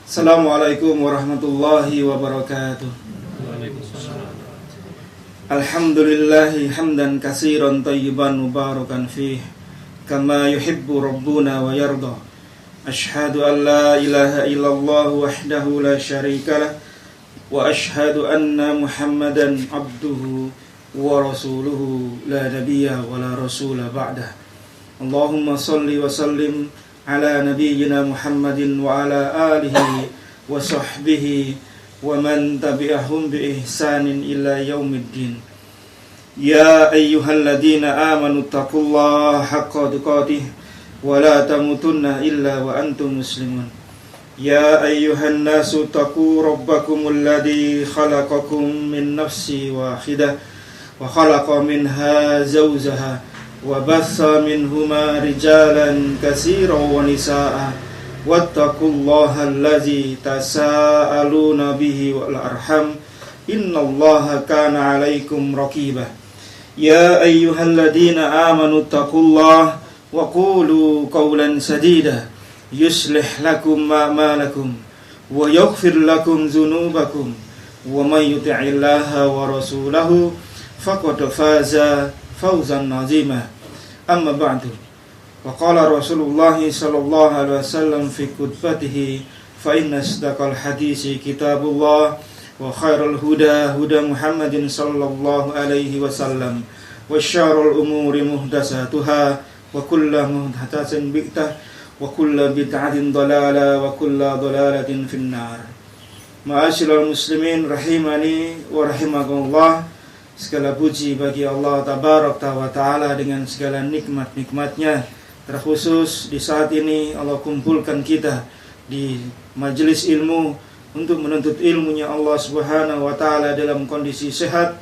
Assalamualaikum warahmatullahi wabarakatuh. Alhamdulillahi hamdan katsiran thayyiban mubarakan fih kama yuhibbu rabbuna wa yarda. Ashhadu an la ilaha illallah wahdahu la syarikalah wa ashhadu anna Muhammadan abduhu wa rasuluhu la nabiyya wa la rasula ba'dah. Allahumma salli wa sallim ala nabiyyina Muhammadin wa ala alihi wa sahbihi wa man tabi'ahum bi ihsanin ila yaumiddin. Ya ayyuhalladzina amanu taqullaha haqqa tuqatih wa la tamutunna illa wa antum muslimun. Ya ayyuhan nasu taqu rabbakumul ladzi khalaqakum min nafsin wahidah wa khalaqa minha zawjaha wa bassa minhuma rijalan katsiran wa nisaa wattaqullaha allazi tasaaluna bihi wal arham innallaha kana 'alaikum raqiba. Ya ayyuhalladzina amanu taqullaha wa qulu qawlan sadida yuslih lakum a'malakum wa yaghfir lakum dzunubakum wa may yuti'illaha wa rasulahu faqad faza fawzan 'azima. Amma ba'du. Wa qala Rasulullah sallallahu alaihi wasallam fi khutbatihi fa inna asdaqal hadisi kitabullah wa khairal huda huda Muhammadin sallallahu alaihi wasallam wa syarrul umuri muhdatsatuha wa kullu muhdatsatin bid'ah wa kullu bid'atin dhalalah wa kullu dhalalatin finnar. Ma'asyiral muslimin rahimani wa rahimakumullah. Segala puji bagi Allah Tabaraka wa Ta'ala dengan segala nikmat-nikmatnya. Terkhusus di saat ini Allah kumpulkan kita di majelis ilmu untuk menuntut ilmunya Allah Subhanahu wa Ta'ala dalam kondisi sehat,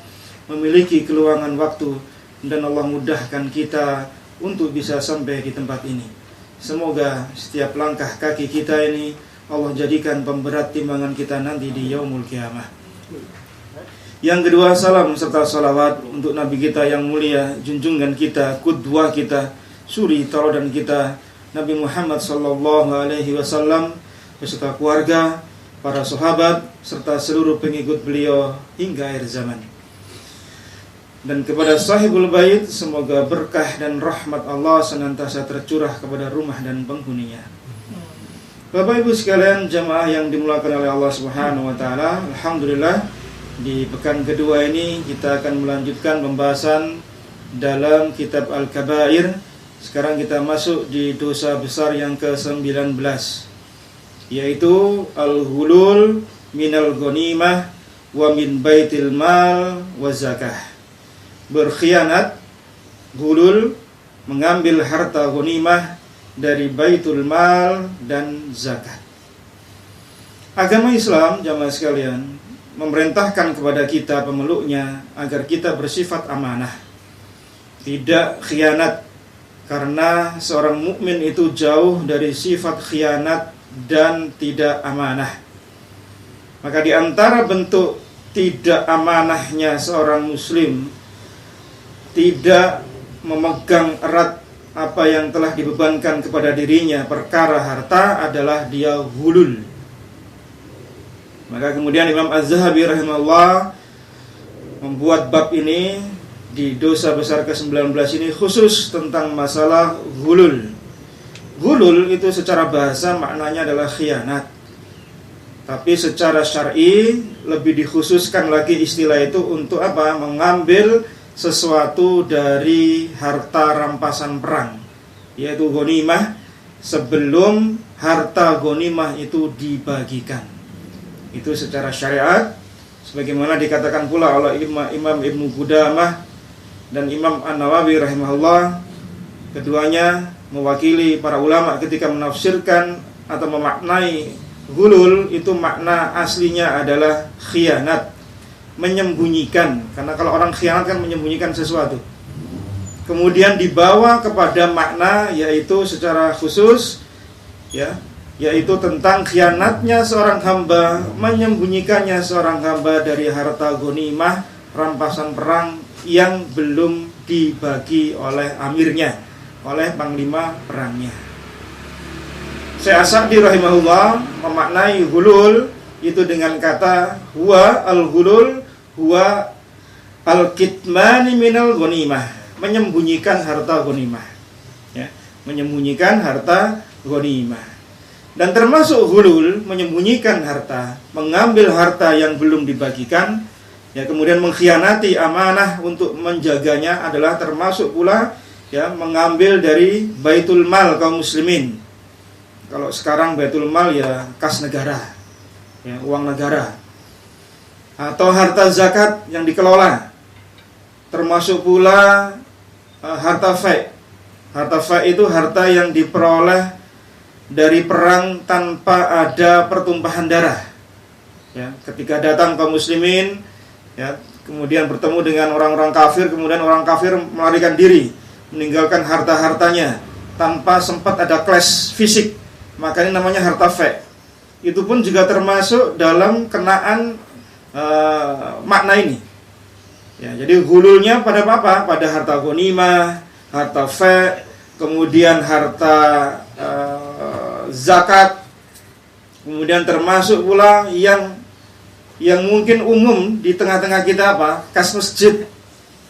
memiliki keluangan waktu, dan Allah mudahkan kita untuk bisa sampai di tempat ini. Semoga setiap langkah kaki kita ini Allah jadikan pemberat timbangan kita nanti di yaumul qiyamah. Yang kedua, salam serta salawat untuk Nabi kita yang mulia, junjungan kita, qudwah kita, suri tauladan kita, Nabi Muhammad sallallahu alaihi wasallam beserta keluarga, para sahabat serta seluruh pengikut beliau hingga akhir zaman. Dan kepada sahibul bait, semoga berkah dan rahmat Allah senantiasa tercurah kepada rumah dan penghuninya. Bapak Ibu sekalian, jamaah yang dimuliakan oleh Allah Subhanahu wa Ta'ala, alhamdulillah di pekan kedua ini kita akan melanjutkan pembahasan dalam kitab Al-Kabair. Sekarang kita masuk di dosa besar yang ke-19, yaitu al-hulul minal ghanimah wa min baitil mal wa zakah. Berkhianat, hulul, mengambil harta ghanimah dari baitul mal dan zakat. Agama Islam, jamaah sekalian, memerintahkan kepada kita pemeluknya agar kita bersifat amanah, tidak khianat, karena seorang mukmin itu jauh dari sifat khianat dan tidak amanah. Maka di antara bentuk tidak amanahnya seorang muslim, tidak memegang erat apa yang telah dibebankan kepada dirinya perkara harta, adalah dia hulul. Maka kemudian Imam Az-Zahabi rahimahullah membuat bab ini di dosa besar ke-19 ini khusus tentang masalah hulul. Hulul itu secara bahasa maknanya adalah khianat, tapi secara syar'i lebih dikhususkan lagi istilah itu untuk apa? Mengambil sesuatu dari harta rampasan perang, yaitu ghanimah, sebelum harta ghanimah itu dibagikan. Itu secara syariat, sebagaimana dikatakan pula oleh Imam Ibnu Qudamah dan Imam An-Nawawi rahimahullah. Keduanya mewakili para ulama ketika menafsirkan atau memaknai hulul, itu makna aslinya adalah khianat, menyembunyikan. Karena kalau orang khianat kan menyembunyikan sesuatu. Kemudian dibawa kepada makna yaitu secara khusus, yaitu tentang khianatnya seorang hamba, menyembunyikannya seorang hamba dari harta ghanimah, rampasan perang yang belum dibagi oleh amirnya, oleh panglima perangnya. Syekh As-Sa'di rahimahullah memaknai hulul itu dengan kata huwa al-hulul huwa al-kitmani minal ghanimah, menyembunyikan harta ghanimah. Ya, menyembunyikan harta ghanimah. Dan termasuk hulul, menyembunyikan harta, mengambil harta yang belum dibagikan, ya, kemudian mengkhianati amanah untuk menjaganya adalah termasuk pula ya mengambil dari baitul mal kaum muslimin. Kalau sekarang baitul mal ya kas negara, ya, uang negara, atau harta zakat yang dikelola, termasuk pula harta fai'. Harta fai' itu harta yang diperoleh dari perang tanpa ada pertumpahan darah. Ya, ketika datang kaum muslimin, ya, kemudian bertemu dengan orang-orang kafir, kemudian orang kafir melarikan diri, meninggalkan harta-hartanya tanpa sempat ada clash fisik, maka ini namanya harta fai'. Itu pun juga termasuk dalam kenaan makna ini. Ya, jadi hululnya pada apa? Pada harta ghanimah, harta fai', kemudian harta zakat, kemudian termasuk pula yang mungkin umum di tengah-tengah kita apa? Kas masjid.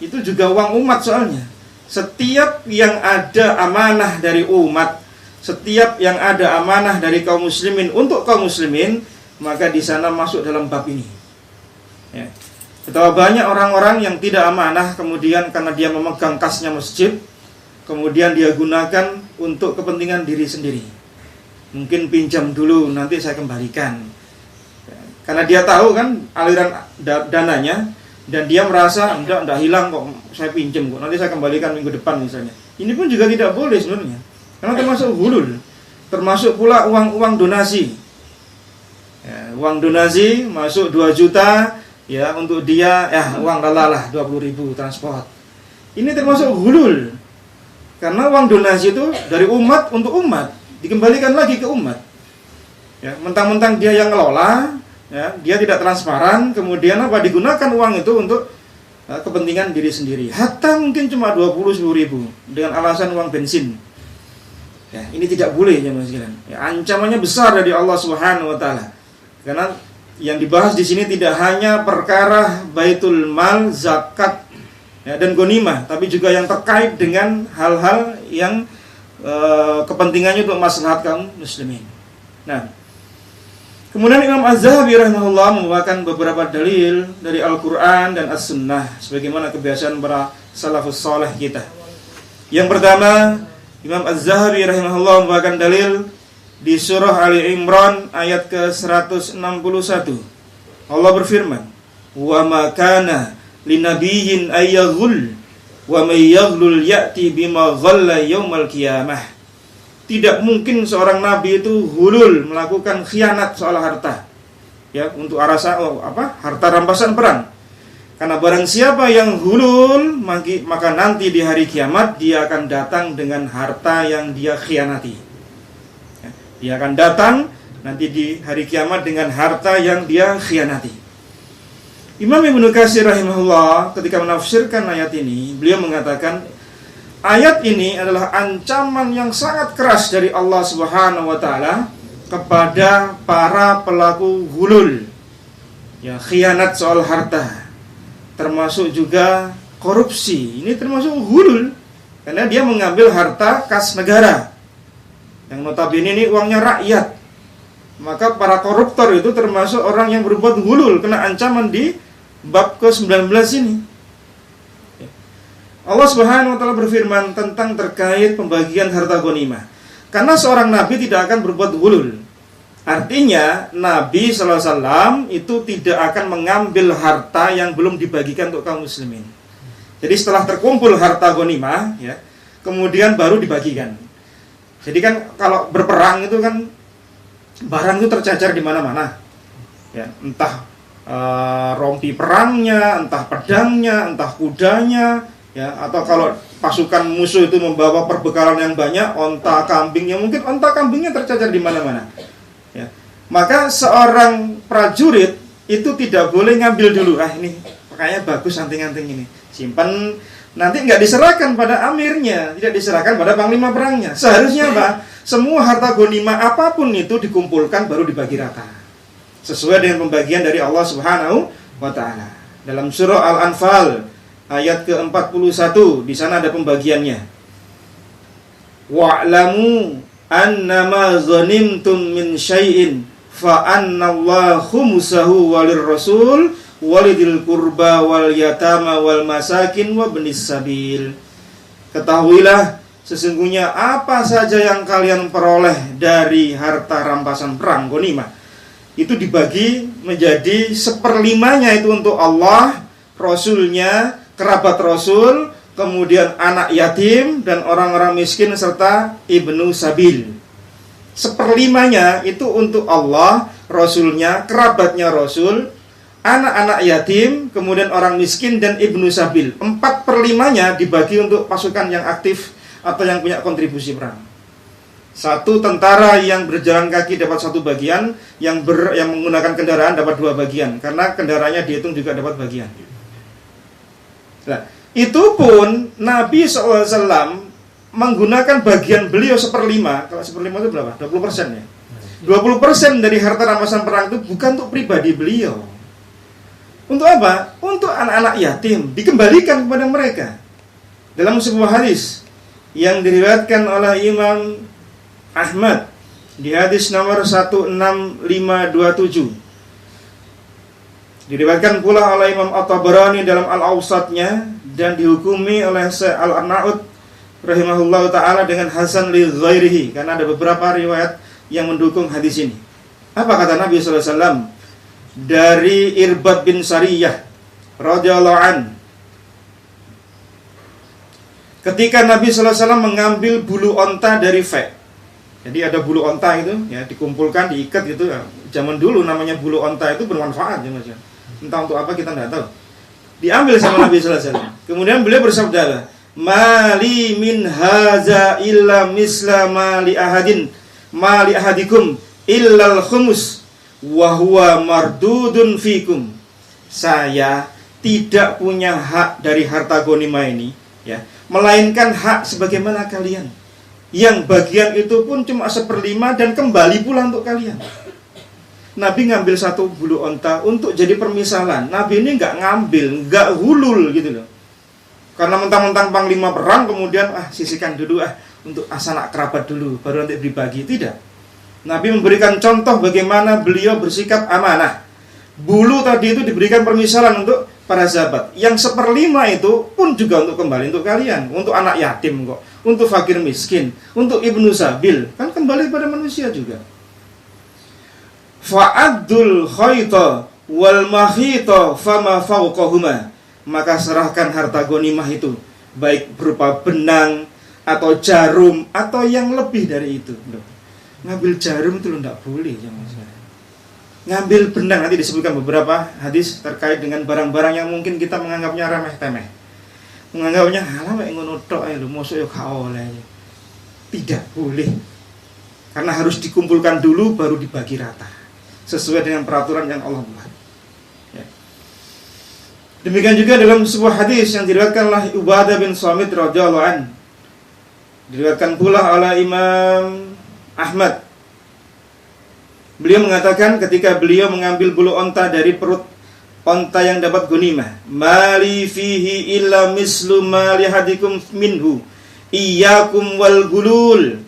Itu juga uang umat soalnya. Setiap yang ada amanah dari umat, setiap yang ada amanah dari kaum muslimin untuk kaum muslimin, maka di sana masuk dalam bab ini. Ya. Betapa banyak orang-orang yang tidak amanah, kemudian karena dia memegang kasnya masjid, kemudian dia gunakan untuk kepentingan diri sendiri. Mungkin pinjam dulu, nanti saya kembalikan. Karena dia tahu kan aliran dananya, dan dia merasa enggak hilang kok, saya pinjam kok, nanti saya kembalikan minggu depan misalnya. Ini pun juga tidak boleh sebenarnya, karena termasuk hulul. Termasuk pula uang donasi. Ya, uang donasi masuk 2 juta, ya, untuk dia, uang lalalah 20.000 transport. Ini termasuk hulul. Karena uang donasi itu dari umat untuk umat, dikembalikan lagi ke umat. Ya, mentang-mentang dia yang ngelola, ya, dia tidak transparan, kemudian apa digunakan uang itu untuk kepentingan diri sendiri. Hatta mungkin cuma 20.000 dengan alasan uang bensin. Ya, ini tidak boleh ya Mas Gilan. Ya, ancamannya besar dari Allah Subhanahu wa taala. Karena yang dibahas di sini tidak hanya perkara baitul mal, zakat, ya, dan ghanimah, tapi juga yang terkait dengan hal-hal yang kepentingannya untuk maslahat kaum muslimin. Nah, kemudian Imam Az-Zahabi rahimahullah membawakan beberapa dalil dari Al-Quran dan As-Sunnah sebagaimana kebiasaan para salafus saleh kita. Yang pertama, Imam Az-Zahabi rahimahullah membawakan dalil di surah Ali Imran ayat ke-161. Allah berfirman, "Wa ma kana linabiyyin ayyaghul wa may yaghlul ya'ti bima ghalla yaumal qiyamah." Tidak mungkin seorang nabi itu hulul, melakukan khianat soal harta, ya, untuk harta rampasan perang. Karena barang siapa yang hulul, maka nanti di hari kiamat dia akan datang dengan harta yang dia khianati. Ya, dia akan datang nanti di hari kiamat dengan harta yang dia khianati. Imam Ibnu Katsir rahimahullah ketika menafsirkan ayat ini, beliau mengatakan ayat ini adalah ancaman yang sangat keras dari Allah Subhanahu wa taala kepada para pelaku hulul, ya, khianat soal harta, termasuk juga korupsi. Ini termasuk hulul karena dia mengambil harta kas negara yang notabene ini uangnya rakyat. Maka para koruptor itu termasuk orang yang berbuat hulul, kena ancaman di bab ke-19 ini. Allah Subhanahu wa taala berfirman tentang terkait pembagian harta ghanimah. Karena seorang nabi tidak akan berbuat hulul. Artinya Nabi sallallahu alaihi wasallam itu tidak akan mengambil harta yang belum dibagikan untuk kaum muslimin. Jadi setelah terkumpul harta ghanimah, ya, kemudian baru dibagikan. Jadi kan kalau berperang itu kan barang itu tercecer di mana-mana. Ya, entah rompi perangnya, entah pedangnya, entah kudanya, ya, atau kalau pasukan musuh itu membawa perbekalan yang banyak, onta kambingnya, mungkin onta kambingnya tercecer di mana-mana. Ya. Maka seorang prajurit itu tidak boleh ngambil dulu, ini kayaknya bagus anting-anting ini, simpan, nanti nggak diserahkan pada amirnya, tidak diserahkan pada panglima perangnya. Seharusnya apa? semua harta ghanimah apapun itu dikumpulkan baru dibagi rata. Sesuai dengan pembagian dari Allah Subhanahu wa taala. Dalam surah Al-Anfal ayat ke-41 di sana ada pembagiannya. Wa'lamu annama ghanimtum min syai'in fa annallahu khumsahu walir rasul walidil qurba wal yatama wal masakin wa benis sabil. Ketahuilah sesungguhnya apa saja yang kalian peroleh dari harta rampasan perang ghanimah itu dibagi menjadi 1/5-nya itu untuk Allah, Rasulnya, kerabat Rasul, kemudian anak yatim dan orang-orang miskin serta ibnu sabil. 1/5-nya itu untuk Allah, Rasulnya, kerabatnya Rasul, anak-anak yatim, kemudian orang miskin dan ibnu sabil. 4/5-nya dibagi untuk pasukan yang aktif atau yang punya kontribusi perang. Satu tentara yang berjalan kaki dapat 1 bagian, yang menggunakan kendaraan dapat 2 bagian, karena kendaraannya dihitung juga dapat bagian. Nah, itu pun Nabi SAW menggunakan bagian beliau 1/5. Kalau 1/5 itu berapa? 20% ya. 20% dari harta rampasan perang itu bukan untuk pribadi beliau. Untuk apa? Untuk anak-anak yatim, dikembalikan kepada mereka. Dalam sebuah hadis yang diriwayatkan oleh Imam Ahmad di hadis nomor 16527, diriwayatkan pula oleh Imam At-Tabarani dalam Al-Awsatnya dan dihukumi oleh Syekh Al-Arnaud rahimahullahu ta'ala dengan hasan li ghairihi, karena ada beberapa riwayat yang mendukung hadis ini. Apa kata Nabi SAW? Dari Irbad bin Sariyah radhiyallahu an, ketika Nabi SAW mengambil bulu onta dari Fek. Jadi ada bulu onta itu ya, dikumpulkan, diikat gitu ya. Zaman dulu namanya bulu onta itu bermanfaat ya Mas ya. Entah untuk apa kita tidak tahu. Diambil sama Nabi SAW. Kemudian beliau bersabda, "Mali min haza illa misla mali ahadikum illal khumus wa huwa mardudun fikum." Saya tidak punya hak dari harta ghanimah ini ya, melainkan hak sebagaimana kalian. Yang bagian itu pun cuma 1/5 dan kembali pula untuk kalian. Nabi ngambil 1 bulu onta untuk jadi permisalan. Nabi ini nggak ngambil, nggak hulul gitu loh. Karena mentang-mentang panglima perang kemudian sisihkan dulu untuk sanak kerabat dulu baru nanti dibagi. Tidak. Nabi memberikan contoh bagaimana beliau bersikap amanah. Bulu tadi itu diberikan permisalan untuk para sahabat. Yang 1/5 itu pun juga untuk kembali untuk kalian, untuk anak yatim kok, untuk fakir miskin, untuk ibnu sabil, kan kembali pada manusia juga. Fa'addul khayta wal makhita fama fawqahuma, maka serahkan harta ghanimah itu, baik berupa benang atau jarum atau yang lebih dari itu. Ngambil jarum itu tidak boleh ya Mas. Ngambil benang, nanti disebutkan beberapa hadis terkait dengan barang-barang yang mungkin kita menganggapnya remeh-temeh. Menganggapnya halah mek ngono tok ae lho, mosok yo gak oleh. Tidak boleh. Karena harus dikumpulkan dulu baru dibagi rata. Sesuai dengan peraturan yang Allah buat. Ya. Demikian juga dalam sebuah hadis yang diriwayatkan oleh Ubadah bin Samit radhiyallahu an. Diriwayatkan pula oleh Imam Ahmad. Beliau mengatakan ketika beliau mengambil bulu onta dari perut onta yang dapat ghanimah, mali fihi illa mislu mali hadikum minhu iyyakum wal gulul.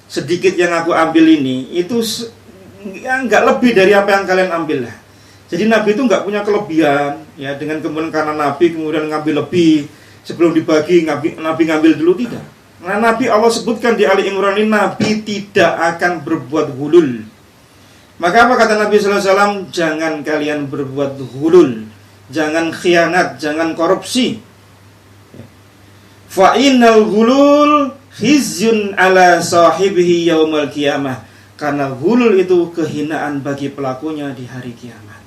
Sedikit yang aku ambil ini itu enggak lebih dari apa yang kalian ambil lah. Jadi Nabi itu enggak punya kelebihan ya, dengan kemudian karena Nabi kemudian ngambil lebih sebelum dibagi Nabi ngambil dulu, tidak. Nah, Nabi Allah sebutkan di Ali Imran ini Nabi tidak akan berbuat gulul. Maka apa kata Nabi SAW? Jangan kalian berbuat hulul, jangan khianat, jangan korupsi. Fa innal hulul khizyun ala sahibihi yaumal qiyamah. Karena hulul itu kehinaan bagi pelakunya di hari kiamat.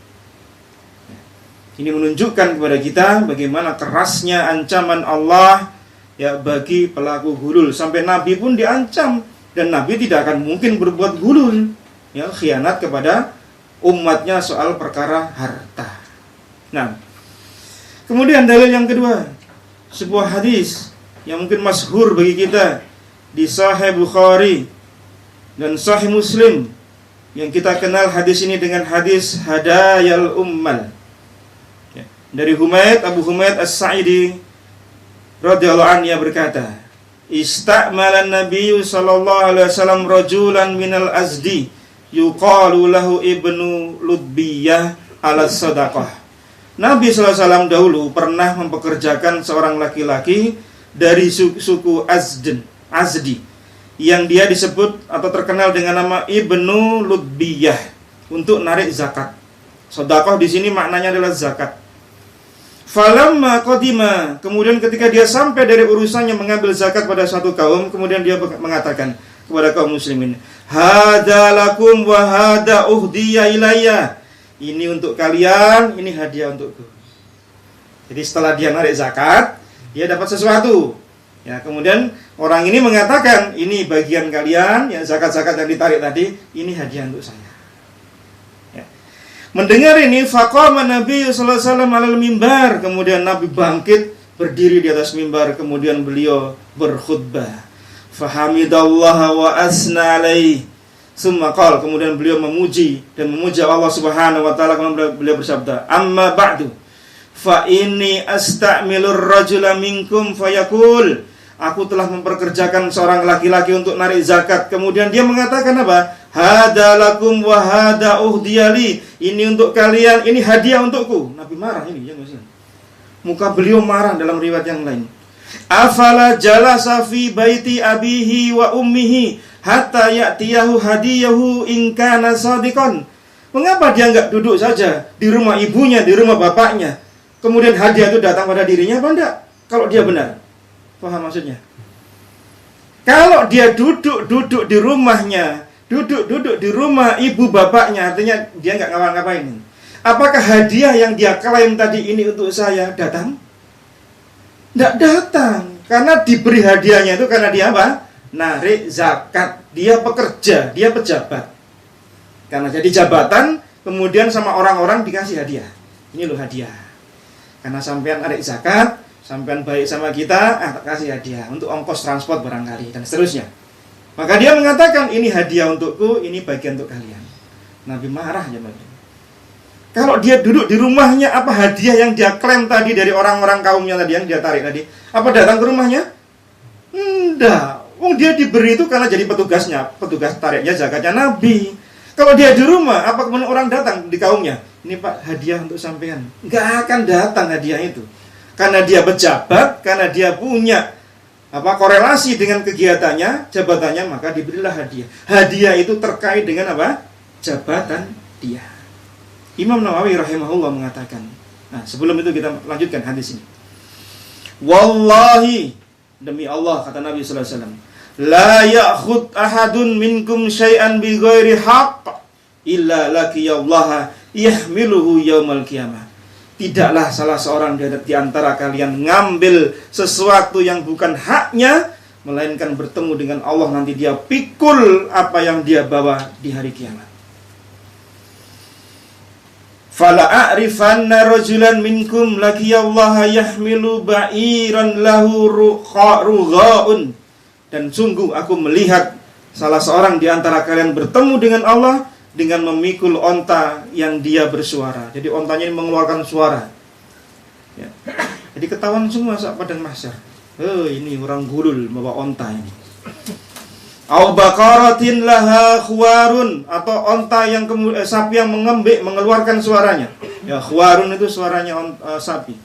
Ini menunjukkan kepada kita bagaimana kerasnya ancaman Allah ya bagi pelaku hulul. Sampai Nabi pun diancam, dan Nabi tidak akan mungkin berbuat hulul, ya, khianat kepada umatnya soal perkara harta. Nah, kemudian dalil yang kedua, sebuah hadis yang mungkin masyhur bagi kita di Sahih Bukhari Dan Sahih Muslim yang kita kenal hadis ini dengan hadis Hadayal Ummal. Ya. Dari Abu Humaid As-Sa'idi radhiyallahu anhu berkata, Ista'malan Nabi sallallahu alaihi wasallam rajulan minal Azdi yuqalu lahu Ibnu Ludbiyah ala sadaqah. Nabi sallallahu alaihi wasallam dahulu pernah mempekerjakan seorang laki-laki dari suku Azdi yang dia disebut atau terkenal dengan nama Ibnu Ludbiyah untuk narik zakat. Sedekah di sini maknanya adalah zakat. Falamma qadima, kemudian ketika dia sampai dari urusannya mengambil zakat pada satu kaum, kemudian dia mengatakan kepada kaum muslimin, "Hadza lakum wa hadza uhdiya ilayya." Ini untuk kalian, ini hadiah untukku. Jadi setelah dia narik zakat, dia dapat sesuatu. Ya, kemudian orang ini mengatakan, ini bagian kalian, ya zakat-zakat yang ditarik tadi, ini hadiah untuk saya. Ya. Mendengar ini, faqama Nabi sallallahu alaihi wasallam alal mimbar, kemudian Nabi bangkit, berdiri di atas mimbar, kemudian beliau berkhutbah. Fahamidallaha wa asna alaihi. Summa qala, kemudian beliau memuji Allah Subhanahu wa taala, kemudian beliau bersabda, "Amma ba'du, fa inni astamilur rajula minkum fayaqul." Aku telah memperkerjakan seorang laki-laki untuk narik zakat. Kemudian dia mengatakan apa? Hadza lakum wa hadza uhdiyali. Ini untuk kalian, ini hadiah untukku. Nabi marah ini, ya Mas. Muka beliau marah dalam riwayat yang lain. Afala jalasa fi baiti abihi wa ummihi hatta ya'tiyahu hadiyahu in kana sadiqan. Mengapa dia enggak duduk saja di rumah ibunya, di rumah bapaknya, kemudian hadiah itu datang pada dirinya apa enggak? Kalau dia benar. Paham maksudnya? Kalau dia duduk di rumahnya, duduk di rumah ibu bapaknya, artinya dia enggak ngapa-ngapain. Apakah hadiah yang dia klaim tadi ini untuk saya datang? Enggak datang. Karena diberi hadiahnya itu karena dia apa? Narik zakat. Dia pekerja, dia pejabat. Karena jadi jabatan, kemudian sama orang-orang dikasih hadiah. Ini loh hadiah. Karena sampean narik zakat, sampean baik sama kita, kasih hadiah untuk ongkos transport barangkali dan seterusnya. Maka dia mengatakan, ini hadiah untukku, ini bagian untuk kalian. Nabi marah ya, Bapak. Kalau dia duduk di rumahnya, apa hadiah yang dia klaim tadi dari orang-orang kaumnya tadi yang dia tarik tadi? Apa datang ke rumahnya? Enggak. Dia diberi itu karena jadi petugasnya, petugas tariknya zakatnya Nabi. Kalau dia di rumah, apa kemudian orang datang di kaumnya? Ini Pak, hadiah untuk sampean. Enggak akan datang hadiah itu. Karena dia pejabat, karena dia punya korelasi dengan kegiatannya, jabatannya, maka diberilah hadiah. Hadiah itu terkait dengan apa? Jabatan dia. Imam Nawawi rahimahullah mengatakan. Nah, sebelum itu kita lanjutkan hadis ini. Wallahi, demi Allah, kata Nabi sallallahu alaihi wasallam, la ya'khud ahadun minkum syai'an bi ghairi haqq illa laqiyallaha yahmiluhu yaumal qiyamah. Tidaklah salah seorang di antara kalian ngambil sesuatu yang bukan haknya, melainkan bertemu dengan Allah, nanti dia pikul apa yang dia bawa di hari kiamat. Fala a'rifanna rajulan minkum laqiyallaha yahmilu ba'iran lahu rughaun. Dan sungguh aku melihat salah seorang di antara kalian bertemu dengan Allah dengan memikul onta yang dia bersuara. Jadi ontanya ini mengeluarkan suara. Ya. Jadi ketahuan semua saat padang mahsyar. Ini orang gulul bawa onta ini. Au baqaratin laha khuwarun, atau onta yang sapi yang mengembik mengeluarkan suaranya. Ya, khuwarun itu suaranya sapi.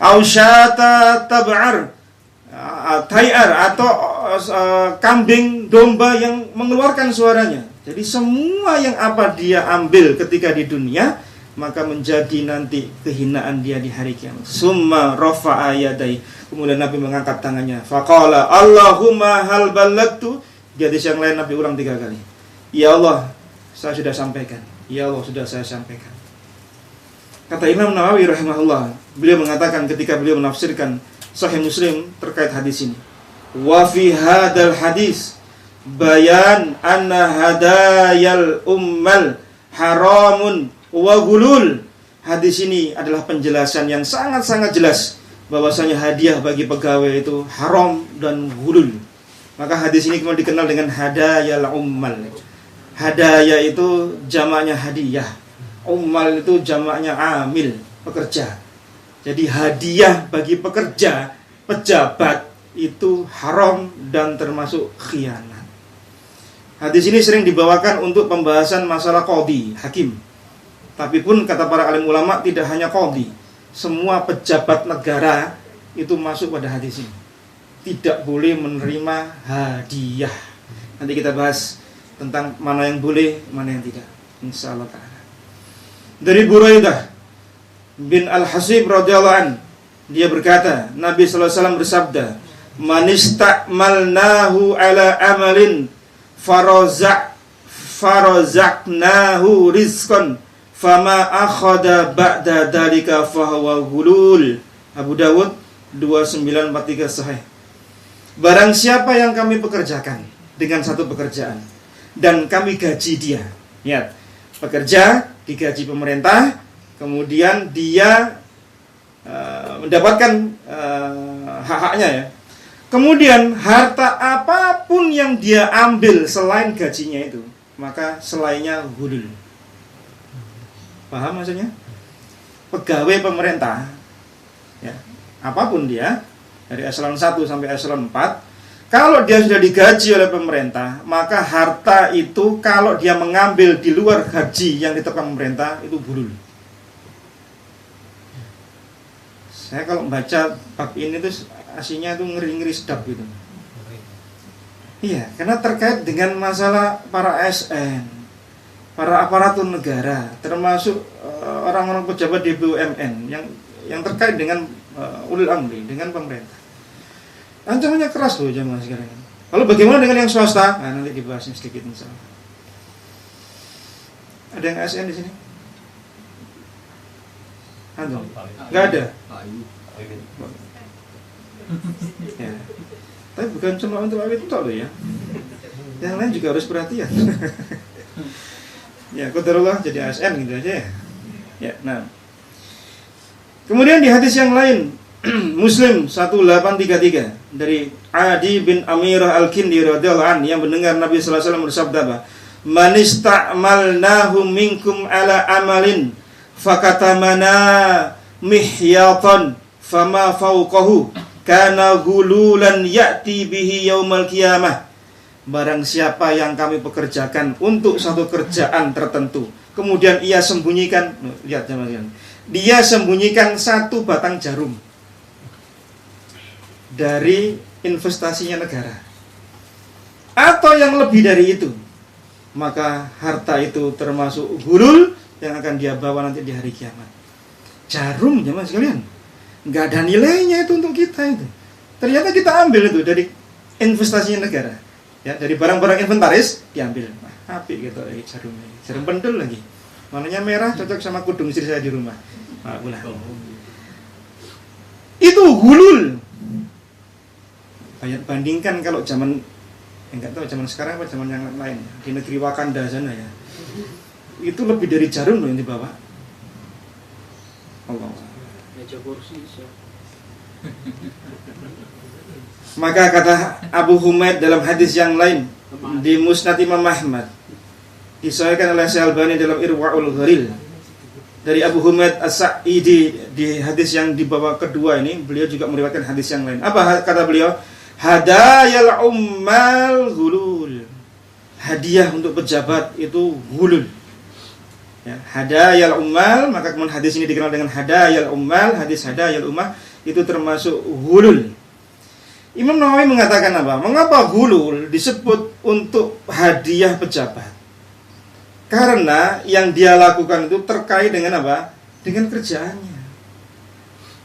Au syata tab'ar, tayar, atau kambing domba yang mengeluarkan suaranya. Jadi semua yang apa dia ambil ketika di dunia, maka menjadi nanti kehinaan dia di hari kiamat. Summa rafa'a yadai, kemudian Nabi mengangkat tangannya. Faqala Allahumma hal ballagtu. Di hadis yang lain Nabi ulang 3 kali. Ya Allah, saya sudah sampaikan. Ya Allah, sudah saya sampaikan. Kata Imam Nawawi rahimahullah, beliau mengatakan ketika beliau menafsirkan Sahih Muslim terkait hadis ini. Wa fi hadzal hadis bayan anna hadayal ummal haramun wa gulul. Hadis ini adalah penjelasan yang sangat-sangat jelas bahwasanya hadiah bagi pegawai itu haram dan gulul. Maka hadis ini kemudian dikenal dengan hadayal ummal. Hadaya itu jamaknya hadiah. Ummal itu jamaknya amil, pekerja. Jadi hadiah bagi pekerja, pejabat itu haram dan termasuk khianat. Hadis ini sering dibawakan untuk pembahasan masalah qadhi, hakim. Tapi pun kata para alim ulama tidak hanya qadhi, semua pejabat negara itu masuk pada hadis ini. Tidak boleh menerima hadiah. Nanti kita bahas tentang mana yang boleh, mana yang tidak, insyaallah ta'ala. Dari Buraidah bin Al-Hasib radhiyallahu an, dia berkata, Nabi sallallahu alaihi wasallam bersabda, "Man istakmalnahu ala amalin farazaqnahu rizqan fama akhadha ba'da dalika fahuwa ghulul." Abu Dawud 2943 sahih. Barang siapa yang kami pekerjakan dengan satu pekerjaan dan kami gaji dia. Lihat, pekerja digaji pemerintah, kemudian dia mendapatkan hak-haknya ya. Kemudian harta apapun yang dia ambil selain gajinya itu, maka selainnya ghulul. Paham maksudnya? Pegawai pemerintah ya, apapun dia, dari eselon 1 sampai eselon 4, kalau dia sudah digaji oleh pemerintah, maka harta itu kalau dia mengambil di luar gaji yang ditetapkan pemerintah, itu ghulul. Saya kalau membaca bab ini tuh aslinya itu ngeri-ngeri sedap gitu. Iya, karena terkait dengan masalah para ASN, para aparatur negara, termasuk orang-orang pejabat di BUMN yang terkait dengan ulil amri, dengan pemerintah. Ancamannya keras loh jamaah sekalian. Lalu bagaimana dengan yang swasta? Nah, nanti dibahasnya sedikit insyaallah. Ada yang ASN di sini? Ada? Enggak ada. Ya. Tapi bukan cuma untuk awet itu loh ya. Yang lain juga harus perhatian. Ya, qadarullah jadi ASN gitu aja ya. Ya, nah. Kemudian di hadis yang lain, Muslim 1833 dari Adi bin Amirah Al-Kindi radhiyallahu anhu yang mendengar Nabi sallallahu alaihi wasallam bersabda, "Man ista'malnahu minkum ala amalin fakatamana mihyatan fama fawqahu kana ghululan ya'ti bihi yaumal qiyamah." Barang siapa yang kami pekerjakan untuk satu kerjaan tertentu, kemudian ia sembunyikan, lihat teman-teman, dia sembunyikan satu batang jarum dari investasinya negara, atau yang lebih dari itu, maka harta itu termasuk ghulul yang akan dia bawa nanti di hari kiamat. Jarum jemaah sekalian, nggak ada nilainya itu untuk kita itu. Ternyata kita ambil itu dari investasinya negara, ya, dari barang-barang inventaris diambil. Apik gitu jarumnya, jarum pendul lagi. Warnanya merah, cocok sama kudung istri saya di rumah. Nah, itu ghulul. Bandingkan kalau zaman, enggak tahu zaman sekarang apa zaman yang lain, di negeri Wakanda sana ya, itu lebih dari jarum loh yang dibawa. Allah. Maka kata Abu Humaid dalam hadis yang lain di Musnad Imam Ahmad, disahihkan oleh Syalbani dalam Irwaul Gharil, dari Abu Humaid As-Sa'idi di hadis yang dibawa kedua ini, beliau juga meriwayatkan hadis yang lain. Apa kata beliau? Hadayal ummal ghulul. Hadiah untuk pejabat itu ghulul. Ya, hadayal ummal, maka kemudian hadis ini dikenal dengan hadayal ummal, hadis hadayal ummah itu termasuk ghulul. Imam Nawawi mengatakan apa? Mengapa ghulul disebut untuk hadiah pejabat? Karena yang dia lakukan itu terkait dengan apa? Dengan kerjaannya.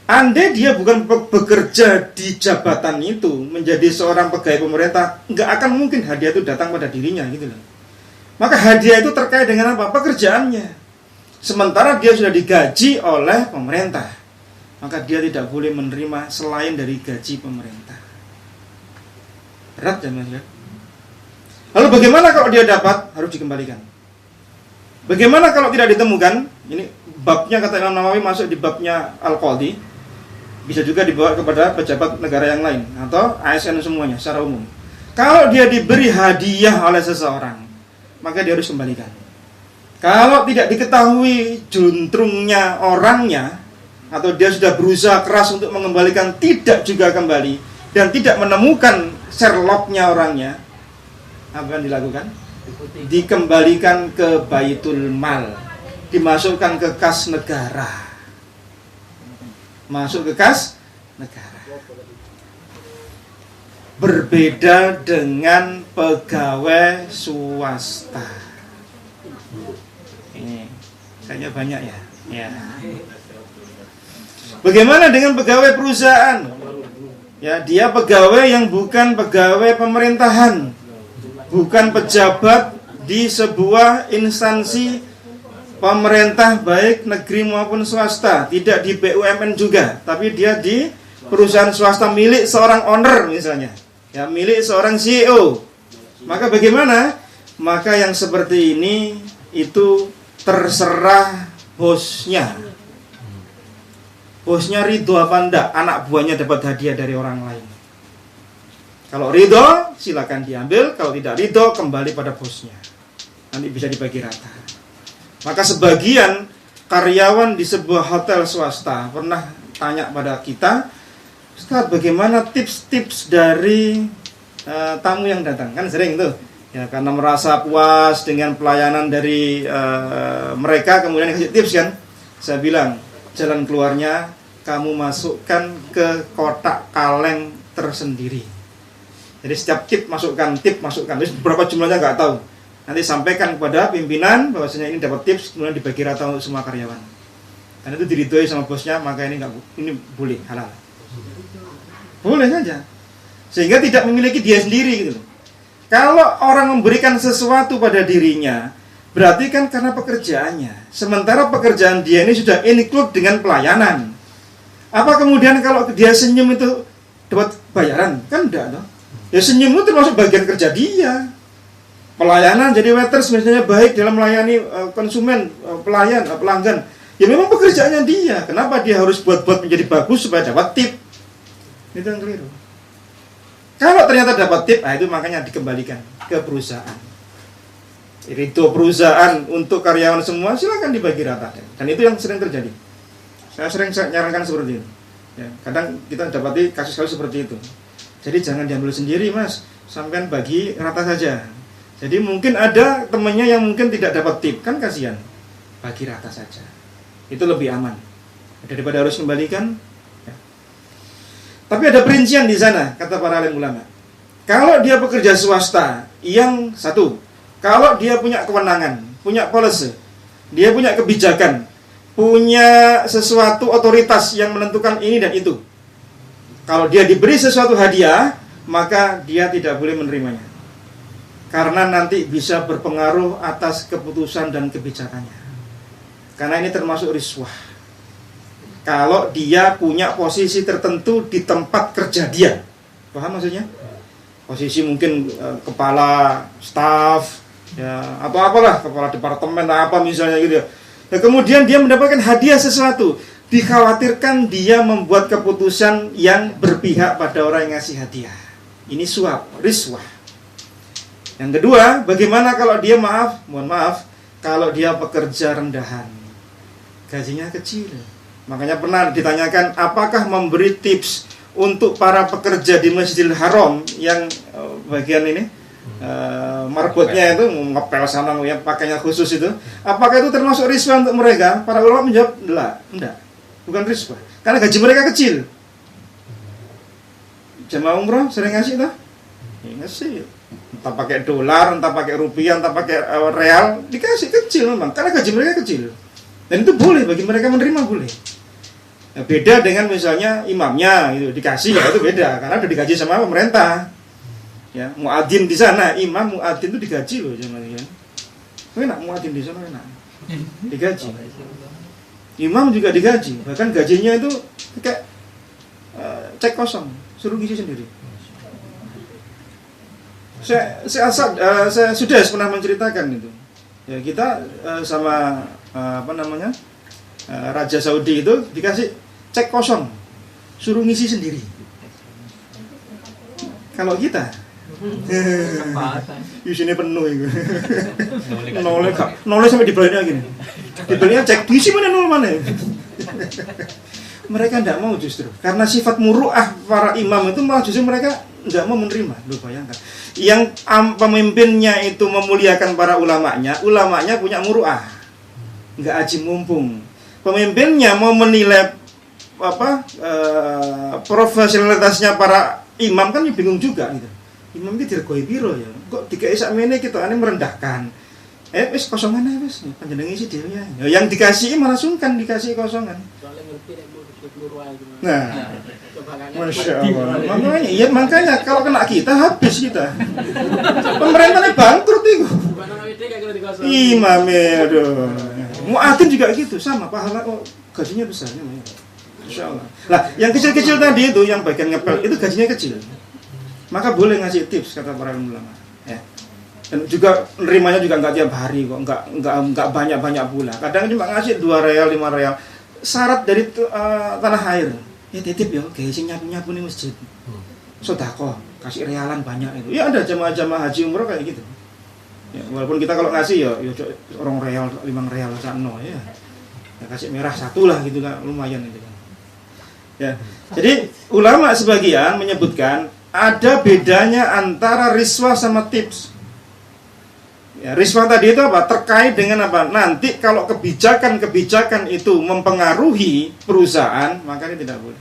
Andai dia bukan bekerja di jabatan itu, menjadi seorang pegawai pemerintah, nggak akan mungkin hadiah itu datang pada dirinya gitu loh. Maka hadiah itu terkait dengan apa? Pekerjaannya. Sementara dia sudah digaji oleh pemerintah, maka dia tidak boleh menerima selain dari gaji pemerintah. Berat ya mas ya. Lalu bagaimana kalau dia dapat? Harus dikembalikan. Bagaimana kalau tidak ditemukan? Ini babnya kata Imam Nawawi masuk di babnya Al-Qadhi. Bisa juga dibawa kepada pejabat negara yang lain atau ASN semuanya secara umum. Kalau dia diberi hadiah oleh seseorang, maka dia harus kembalikan. Kalau tidak diketahui juntrungnya orangnya, atau dia sudah berusaha keras untuk mengembalikan, tidak juga kembali, dan tidak menemukan Sherlocknya orangnya, apa yang dilakukan? Dikembalikan ke Baitul Mal, dimasukkan ke kas negara. Masuk ke kas negara. Berbeda dengan pegawai swasta. Ini kayaknya banyak ya. Ya. Bagaimana dengan pegawai perusahaan? Ya, dia pegawai yang bukan pegawai pemerintahan, bukan pejabat di sebuah instansi pemerintah baik negeri maupun swasta, tidak di BUMN juga, tapi dia di perusahaan swasta milik seorang owner misalnya, ya, milik seorang CEO. Maka bagaimana? Maka yang seperti ini itu terserah bosnya. Bosnya ridho apa enggak anak buahnya dapat hadiah dari orang lain. Kalau ridho, silakan diambil. Kalau tidak ridho, kembali pada bosnya. Nanti bisa dibagi rata. Maka sebagian karyawan di sebuah hotel swasta pernah tanya pada kita, Ustaz, bagaimana tips-tips dari tamu yang datang? Kan sering tuh, ya, karena merasa puas dengan pelayanan dari mereka, kemudian kasih tips kan. Saya bilang, jalan keluarnya kamu masukkan ke kotak kaleng tersendiri. Jadi setiap tip masukkan. Terus berapa jumlahnya nggak tahu. Nanti sampaikan kepada pimpinan bahwasanya ini dapat tips, kemudian dibagi rata untuk semua karyawan. Dan itu diridhoi sama bosnya, maka ini boleh, halal. Boleh saja. Sehingga tidak memiliki dia sendiri gitu. Kalau orang memberikan sesuatu pada dirinya, berarti kan karena pekerjaannya. Sementara pekerjaan dia ini sudah include dengan pelayanan. Apa kemudian kalau dia senyum itu dapat bayaran? Kan enggak, no? Ya senyum itu termasuk bagian kerja dia. Pelayanan, jadi waiters misalnya baik dalam melayani konsumen, pelanggan. Ya memang pekerjaannya dia. Kenapa dia harus buat menjadi bagus supaya dapat tip? Itu yang keliru. Kalau ternyata dapat tip, itu makanya dikembalikan ke perusahaan. Itu perusahaan untuk karyawan semua, silakan dibagi rata. Dan itu yang sering terjadi. Saya sering nyarankan seperti itu. Ya, kadang kita dapati kasus-kasus seperti itu. Jadi jangan diambil sendiri, Mas. Sampean bagi rata saja. Jadi mungkin ada temannya yang mungkin tidak dapat tip, kan kasihan. Bagi rata saja. Itu lebih aman daripada harus kembalikan. Ya. Tapi ada perincian di sana, kata para alim ulama. Kalau dia pekerja swasta, yang satu, kalau dia punya kewenangan, punya policy, dia punya kebijakan, punya sesuatu otoritas yang menentukan ini dan itu. Kalau dia diberi sesuatu hadiah, maka dia tidak boleh menerimanya. Karena nanti bisa berpengaruh atas keputusan dan kebijakannya. Karena ini termasuk riswah. Kalau dia punya posisi tertentu di tempat kerja dia. Paham maksudnya? Posisi mungkin kepala staf, ya, atau apalah, kepala departemen apa misalnya gitu ya. Dan kemudian dia mendapatkan hadiah sesuatu, dikhawatirkan dia membuat keputusan yang berpihak pada orang yang ngasih hadiah. Ini suap, riswah. Yang kedua, bagaimana kalau dia mohon maaf, kalau dia pekerja rendahan, gajinya kecil. Makanya pernah ditanyakan, apakah memberi tips untuk para pekerja di Masjidil Haram yang bagian ini, marbotnya itu ngepel sana, yang pakainya khusus itu, apakah itu termasuk riswah untuk mereka? Para ulama menjawab, enggak, bukan riswah, karena gaji mereka kecil. Jamaah umroh sering ngasih tuh, ya, ngasih, entah pakai dolar, entah pakai rupiah, entah pakai real, dikasih kecil memang, karena gaji mereka kecil, dan itu boleh bagi mereka menerima, boleh. Nah, beda dengan misalnya imamnya itu dikasih, ya itu beda, karena udah digaji sama pemerintah. Ya, muadzin di sana, imam muadzin itu digaji loh zaman ini. Enak muadzin di sana enak. Digaji. Imam juga digaji, bahkan gajinya itu kayak cek kosong, suruh ngisi sendiri. Saya sudah pernah menceritakan itu. Ya, kita sama Raja Saudi itu dikasih cek kosong, suruh ngisi sendiri. Kalau kita Isinya penuh itu. Nolnya sampai dibalikin gini. Dibalikin cek diisi mana nol mana. Mereka tidak mau justru. Karena sifat muru'ah para imam itu malah justru mereka tidak mau menerima. Lu bayangkan. Yang pemimpinnya itu memuliakan para ulamanya punya muru'ah. Enggak aji mumpung. Pemimpinnya mau menilai profesionalitasnya para imam kan bingung juga gitu. Imam itu dirgoi piro ya. Kok dikei sakmene kita ane merendahkan. Wis kosongan ae wis panjenengan isi dhewe ya. Yang dikasih malah sungkan dikasih kosongan. Nah, Masya Allah. Makanya kalau kena kita habis kita. Pemerintahnya bangkrut itu. Imamnya aduh. Muadzin juga gitu sama pahala gajinya besar namanya. Masya Allah. Lah, yang kecil-kecil tadi itu yang bagian ngepel itu gajinya kecil. Maka boleh ngasih tips kata para ulama. Ya. Dan juga nerimanya juga enggak tiap hari kok, enggak banyak-banyak pula. Kadang cuma ngasih 2 real, 5 real. Syarat dari tanah air. Ya titip ya, kayak sing nyapu-nyapu nih masjid. Sedekah, kasih realan banyak itu. Ya ada jamaah-jamaah haji umroh kayak gitu. Ya, walaupun kita kalau ngasih ya orang real, 5 real sakno ya. Ya kasih merah 1 lah gitu kan, lumayan itu kan. Ya. Jadi ulama sebagian menyebutkan ada bedanya antara riswah sama tips. Ya, riswah tadi itu apa? Terkait dengan apa? Nanti kalau kebijakan-kebijakan itu mempengaruhi perusahaan, maka ini tidak boleh.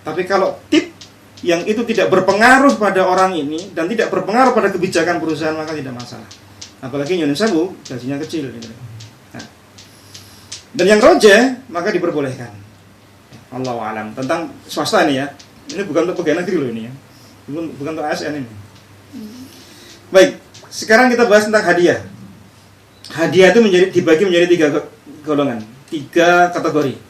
Tapi kalau tip yang itu tidak berpengaruh pada orang ini dan tidak berpengaruh pada kebijakan perusahaan, maka tidak masalah. Apalagi Indonesia gajinya kecil gitu. Nah. Dan yang roje maka diperbolehkan. Allahu a'lam. Tentang swasta ini ya. Ini bukan untuk pegawai negeri loh ini ya. Bukan untuk ASN ini. Baik. Sekarang kita bahas tentang hadiah. Hadiah itu dibagi menjadi 3 golongan, 3 kategori.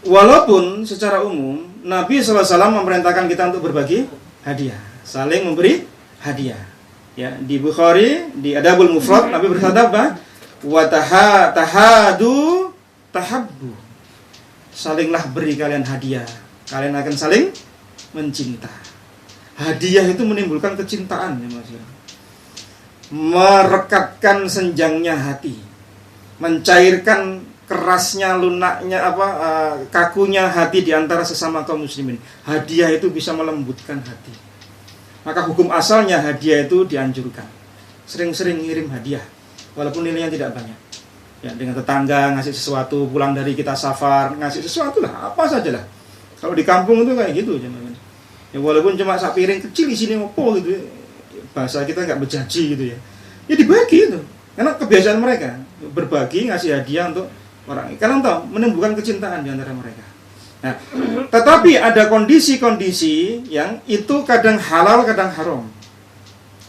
Walaupun secara umum Nabi SAW memerintahkan kita untuk berbagi hadiah, saling memberi hadiah. Ya, di Bukhari, di Adabul Mufrad, Nabi bersabda apa? Wa tahadu tahabbu. Salinglah beri kalian hadiah, kalian akan saling mencinta. Hadiah itu menimbulkan kecintaan ya Mas. Merekatkan senjangnya hati, mencairkan kerasnya, lunaknya kakunya hati di antara sesama kaum muslimin. Hadiah itu bisa melembutkan hati. Maka hukum asalnya hadiah itu dianjurkan. Sering-sering ngirim hadiah walaupun nilainya tidak banyak. Ya, dengan tetangga ngasih sesuatu, pulang dari kita safar ngasih sesuatu lah, apa saja lah. Kalau di kampung itu kayak gitu teman-teman. Ya walaupun cuma sak piring kecil isinya opo gitu ya. Bahasa kita enggak berjanji gitu ya. Ya dibagi itu. Karena kebiasaan mereka berbagi, ngasih hadiah untuk orang. Kalian tahu menimbulkan kecintaan di antara mereka. Nah, tetapi ada kondisi-kondisi yang itu kadang halal, kadang haram.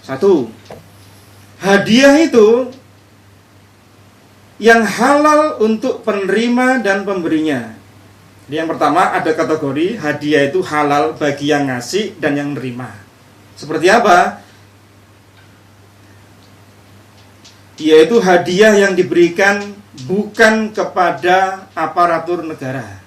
1. Hadiah itu yang halal untuk penerima dan pemberinya. Yang pertama ada kategori hadiah itu halal bagi yang ngasih dan yang nerima. Seperti apa? Yaitu hadiah yang diberikan bukan kepada aparatur negara.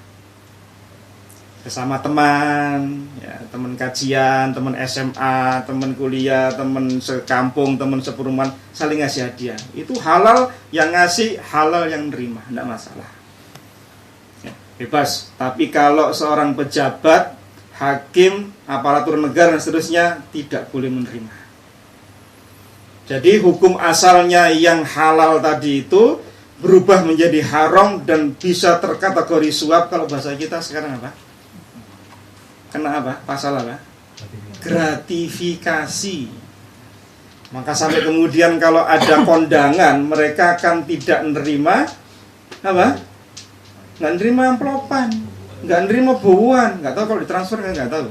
Bersama teman, ya, teman kajian, teman SMA, teman kuliah, teman sekampung, teman seperumahan, saling ngasih hadiah. Itu halal yang ngasih, halal yang nerima, tidak masalah. Bebas. Tapi kalau seorang pejabat, hakim, aparatur negara dan seterusnya tidak boleh menerima. Jadi hukum asalnya yang halal tadi itu berubah menjadi haram dan bisa terkategori suap. Kalau bahasa kita sekarang apa? Kena apa? Pasal apa? Gratifikasi. Maka sampai kemudian kalau ada kondangan mereka akan tidak menerima apa? Nggak nerima amplopan, nggak nerima bauan, nggak tahu kalau ditransfer kan nggak tahu.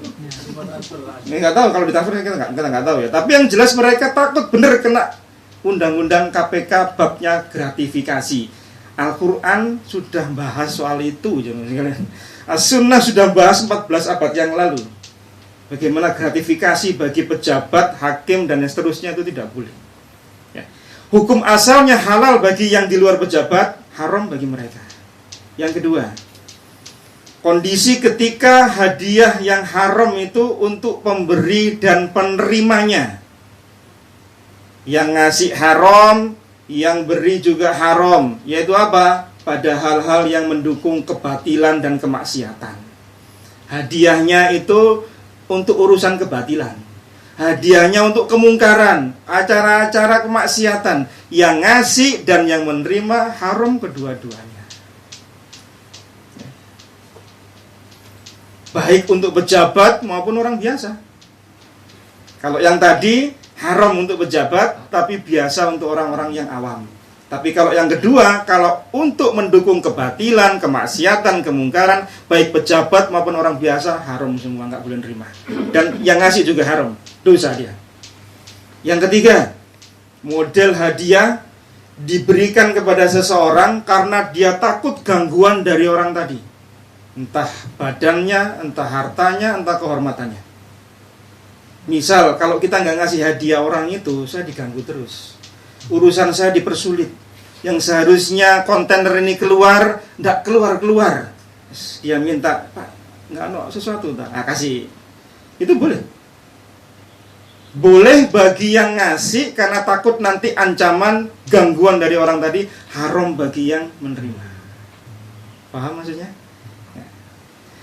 Nggak tahu kalau ditransfer kita nggak tahu ya. Tapi yang jelas mereka takut bener kena undang-undang KPK babnya gratifikasi. Al-Quran sudah bahas soal itu, jangan. As-Sunnah sudah bahas 14 abad yang lalu. Bagaimana gratifikasi bagi pejabat, hakim dan yang seterusnya itu tidak boleh. Ya. Hukum asalnya halal bagi yang di luar pejabat, haram bagi mereka. Yang kedua, Kondisi ketika hadiah yang haram itu untuk pemberi dan penerimanya. Yang ngasih haram, yang beri juga haram. Yaitu apa? Pada hal-hal yang mendukung kebatilan dan kemaksiatan. Hadiahnya itu untuk urusan kebatilan. Hadiahnya untuk kemungkaran, acara-acara kemaksiatan. Yang ngasih dan yang menerima haram kedua-duanya. Baik untuk pejabat maupun orang biasa. Kalau yang tadi haram untuk pejabat, tapi biasa untuk orang-orang yang awam. Tapi kalau yang kedua, kalau untuk mendukung kebatilan, kemaksiatan, kemungkaran, baik pejabat maupun orang biasa, haram semua, nggak boleh nerima. Dan yang ngasih juga haram, dosa dia. Yang ketiga, model hadiah diberikan kepada seseorang karena dia takut gangguan dari orang tadi. Entah badannya, entah hartanya, entah kehormatannya. Misal, kalau kita nggak ngasih hadiah orang itu, saya diganggu terus. Urusan saya dipersulit. Yang seharusnya kontainer ini keluar, nggak keluar-keluar. Dia minta, Pak, nggak ada sesuatu, kasih. Itu boleh. Boleh bagi yang ngasih karena takut nanti ancaman, gangguan dari orang tadi. Haram bagi yang menerima. Paham maksudnya?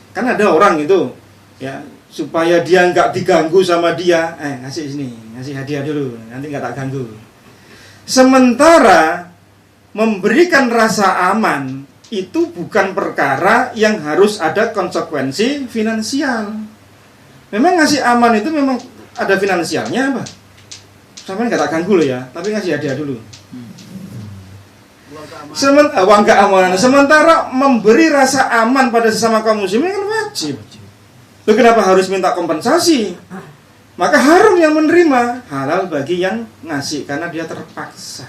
Kan ada orang itu, ya, supaya dia nggak diganggu sama dia, ngasih sini, ngasih hadiah dulu, nanti nggak tak ganggu. Sementara memberikan rasa aman itu bukan perkara yang harus ada konsekuensi finansial. Memang ngasih aman itu memang ada finansialnya apa? Sama nggak tak ganggu loh ya, tapi ngasih hadiah dulu. Uang keamanan. Sementara memberi rasa aman pada sesama kaum muslimin kan wajib. Loh, kenapa harus minta kompensasi? Maka haram yang menerima, halal bagi yang ngasih karena dia terpaksa.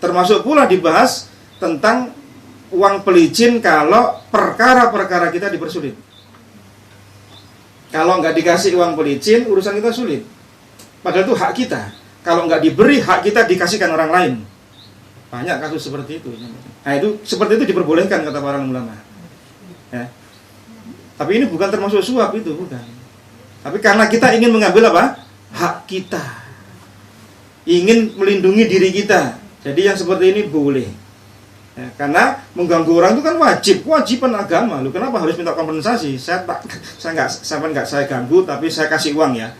Termasuk pula dibahas tentang uang pelicin kalau perkara-perkara kita dipersulit. Kalau nggak dikasih uang pelicin, urusan kita sulit. Padahal itu hak kita. Kalau nggak diberi, hak kita dikasihkan orang lain. Banyak kasus seperti itu. Nah, itu seperti itu diperbolehkan kata para ulama. Ya. Tapi ini bukan termasuk suap itu, bukan. Tapi karena kita ingin mengambil apa? Hak kita. Ingin melindungi diri kita. Jadi yang seperti ini boleh. Ya, karena mengganggu orang itu kan kewajiban agama. Lu kenapa harus minta kompensasi? Saya nggak saya ganggu, tapi saya kasih uang ya.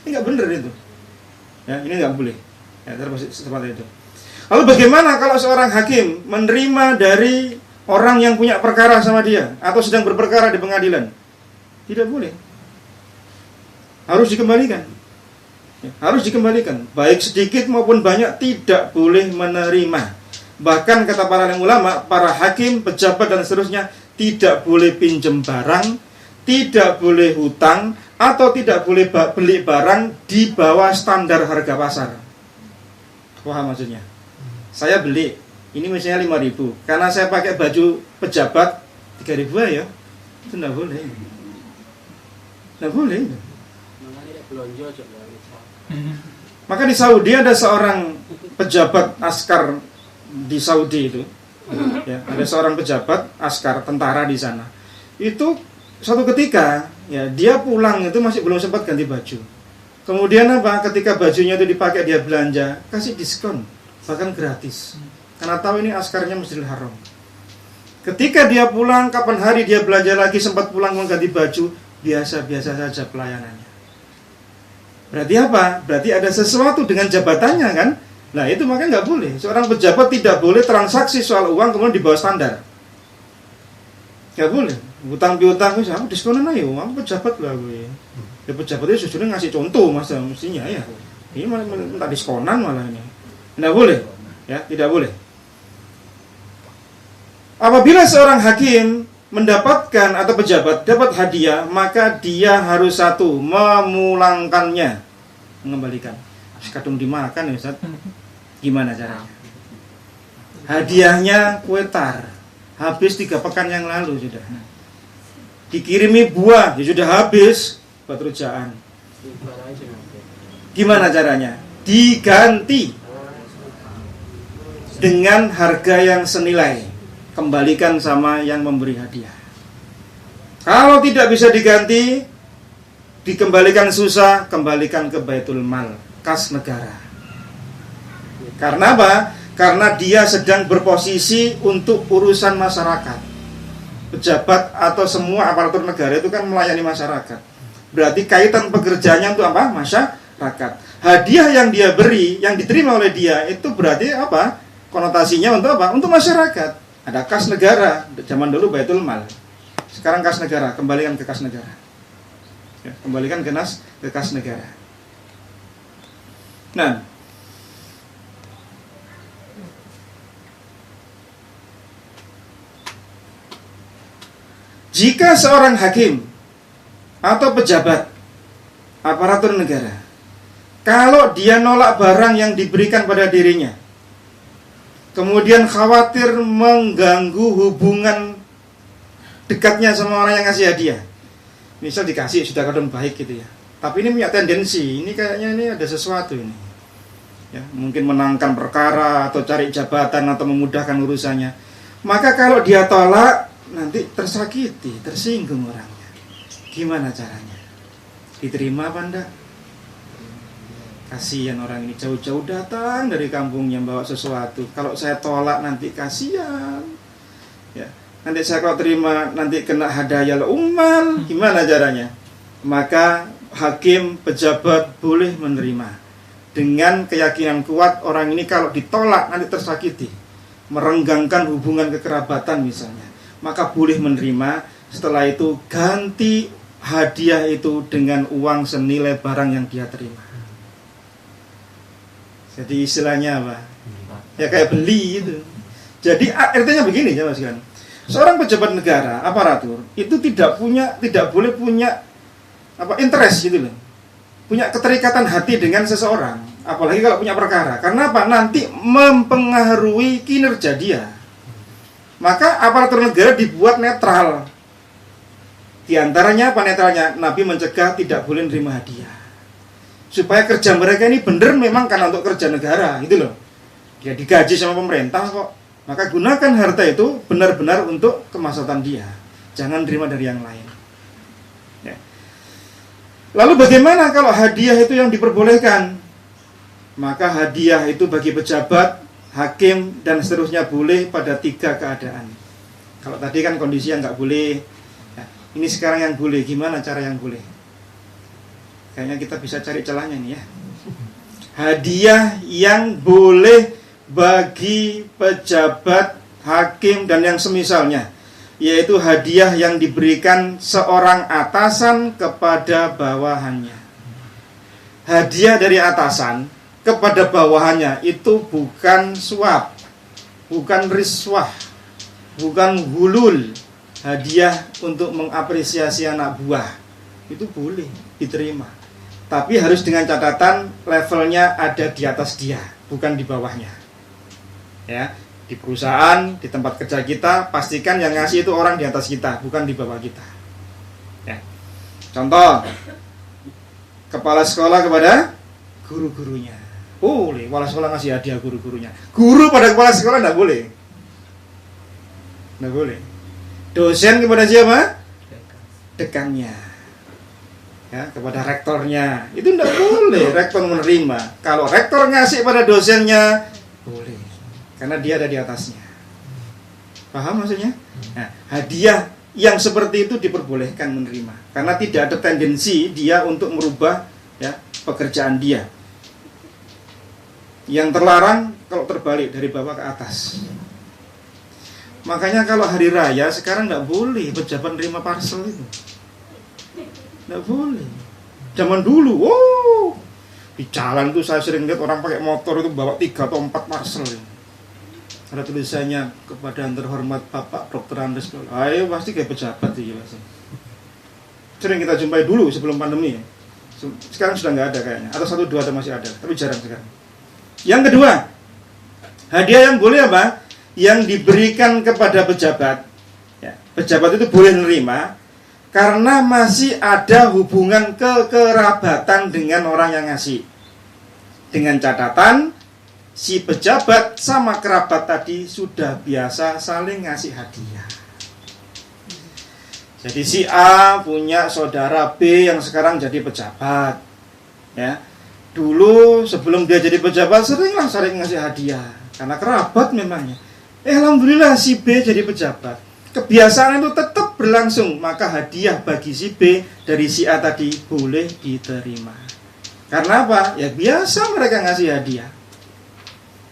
Ini nggak benar itu. Ya, ini nggak boleh. Ya, termasuk seperti itu. Lalu bagaimana kalau seorang hakim menerima dari orang yang punya perkara sama dia atau sedang berperkara di pengadilan? Tidak boleh. Harus dikembalikan. Ya, harus dikembalikan. Baik sedikit maupun banyak tidak boleh menerima. Bahkan kata para ulama, para hakim, pejabat dan seterusnya tidak boleh pinjam barang, tidak boleh hutang atau tidak boleh beli barang di bawah standar harga pasar. Paham maksudnya? Saya beli, ini misalnya 5.000. Karena saya pakai baju pejabat 3.000 ya. Itu tidak boleh. Tidak boleh. Maka di Saudi ada seorang pejabat askar di Saudi itu. Ya, ada seorang pejabat askar tentara di sana. Itu suatu ketika ya dia pulang itu masih belum sempat ganti baju. Kemudian apa? Ketika bajunya itu dipakai dia belanja, kasih diskon. Bahkan gratis, karena tahu ini askarnya Masjidil Haram. Ketika dia pulang, kapan hari dia belanja lagi, sempat pulang mengganti baju, biasa-biasa saja pelayanannya. Berarti apa? Berarti ada sesuatu dengan jabatannya kan? Nah itu makanya nggak boleh. Seorang pejabat tidak boleh transaksi soal uang kemudian di bawah standar. Nggak boleh. Hutang piutang, aku diskonan aja, aku pejabat lah gue. Ya pejabat itu sejujurnya ngasih contoh masa mestinya ya. Ini malah minta diskonan malah ini. Tidak boleh, ya, tidak boleh. Apabila seorang hakim mendapatkan atau pejabat dapat hadiah, maka dia harus satu, memulangkannya, mengembalikan. Kadung dimakan ya Ustaz. Gimana caranya? Hadiahnya kue tar, habis 3 pekan yang lalu sudah. Dikirimi buah, ya sudah habis, buat rujaan. Gimana caranya? Diganti dengan harga yang senilai, kembalikan sama yang memberi hadiah. Kalau tidak bisa diganti, dikembalikan susah, kembalikan ke Baitul Mal, kas negara. Karena apa? Karena dia sedang berposisi untuk urusan masyarakat. Pejabat atau semua aparatur negara itu kan melayani masyarakat. Berarti kaitan pekerjaannya untuk apa? Masyarakat. Hadiah yang dia beri, yang diterima oleh dia, itu berarti apa? Konotasinya untuk apa? Untuk masyarakat. Ada kas negara. Zaman dulu Baitul Mal. Sekarang kas negara. Kembalikan ke kas negara. Ya, kembalikan ke kas negara. Nah, jika seorang hakim atau pejabat aparatur negara, kalau dia nolak barang yang diberikan pada dirinya, kemudian khawatir mengganggu hubungan dekatnya sama orang yang ngasih hadiah, misal dikasih sudah kadang baik gitu ya, tapi ini punya tendensi, ini kayaknya ini ada sesuatu ini ya, mungkin menangkan perkara atau cari jabatan atau memudahkan urusannya, maka kalau dia tolak nanti tersakiti, tersinggung orangnya. Gimana caranya? Diterima apa enggak? Kasihan orang ini jauh-jauh datang dari kampungnya bawa sesuatu. Kalau saya tolak nanti kasihan. Ya, nanti saya kalau terima nanti kena hadayal ummal. Gimana caranya? Maka hakim, pejabat boleh menerima dengan keyakinan kuat orang ini kalau ditolak nanti tersakiti, merenggangkan hubungan kekerabatan misalnya. Maka boleh menerima. Setelah itu ganti hadiah itu dengan uang senilai barang yang dia terima. Jadi istilahnya apa? Ya kayak beli itu. Jadi artinya begini ya Mas kan. Seorang pejabat negara, aparatur itu tidak boleh punya interest gitu loh. Punya keterikatan hati dengan seseorang, apalagi kalau punya perkara. Karena apa? Nanti mempengaruhi kinerja dia. Maka aparatur negara dibuat netral. Di antaranya apa netralnya? Nabi mencegah tidak boleh menerima hadiah. Supaya kerja mereka ini benar memang karena untuk kerja negara, gitu loh. Dia digaji sama pemerintah kok. Maka gunakan harta itu benar-benar untuk kemaslahatan dia. Jangan terima dari yang lain. Ya. Lalu bagaimana kalau hadiah itu yang diperbolehkan? Maka hadiah itu bagi pejabat, hakim dan seterusnya boleh pada 3 keadaan. Kalau tadi kan kondisi yang nggak boleh, ya, ini sekarang yang boleh. Gimana cara yang boleh? Kayaknya kita bisa cari celahnya nih ya. Hadiah yang boleh bagi pejabat, hakim dan yang semisalnya, yaitu hadiah yang diberikan seorang atasan kepada bawahannya. Hadiah dari atasan kepada bawahannya itu bukan suap, bukan riswah, bukan hulul. Hadiah untuk mengapresiasi anak buah itu boleh diterima, tapi harus dengan catatan levelnya ada di atas dia, bukan di bawahnya. Ya, di perusahaan, di tempat kerja kita, pastikan yang ngasih itu orang di atas kita, bukan di bawah kita. Ya. Contoh, kepala sekolah kepada guru-gurunya. Boleh, kepala sekolah ngasih hadiah guru-gurunya. Guru pada kepala sekolah enggak boleh. Enggak boleh. Dosen kepada siapa? Dekannya. Ya, kepada rektornya. Itu enggak boleh rektor menerima. Kalau rektor ngasih pada dosennya, boleh. Karena dia ada di atasnya. Paham maksudnya? Nah, hadiah yang seperti itu diperbolehkan menerima. Karena tidak ada tendensi dia untuk merubah ya, pekerjaan dia. Yang terlarang kalau terbalik dari bawah ke atas. Makanya kalau hari raya sekarang nggak boleh pejabat nerima parcel itu. Nggak boleh. Zaman dulu, wow, di jalan tuh saya sering lihat orang pakai motor itu bawa 3 atau 4 parcel. Ada tulisannya kepada yang terhormat Bapak Dr. Andes. Ayo pasti kayak pejabat itu pasti. Sering kita jumpai dulu sebelum pandemi. Sekarang sudah nggak ada kayaknya. Atau 1-2 ada masih ada, tapi jarang sekarang. Yang kedua, hadiah yang boleh apa? Yang diberikan kepada pejabat. Ya, pejabat itu boleh menerima karena masih ada hubungan kekerabatan dengan orang yang ngasih. Dengan catatan si pejabat sama kerabat tadi sudah biasa saling ngasih hadiah. Jadi si A punya saudara B yang sekarang jadi pejabat. Ya. Dulu sebelum dia jadi pejabat sering ngasih hadiah karena kerabat memangnya. Alhamdulillah si B jadi pejabat. Kebiasaan itu tetap berlangsung, maka hadiah bagi si B dari si A tadi boleh diterima. Karena apa? Ya biasa mereka ngasih hadiah.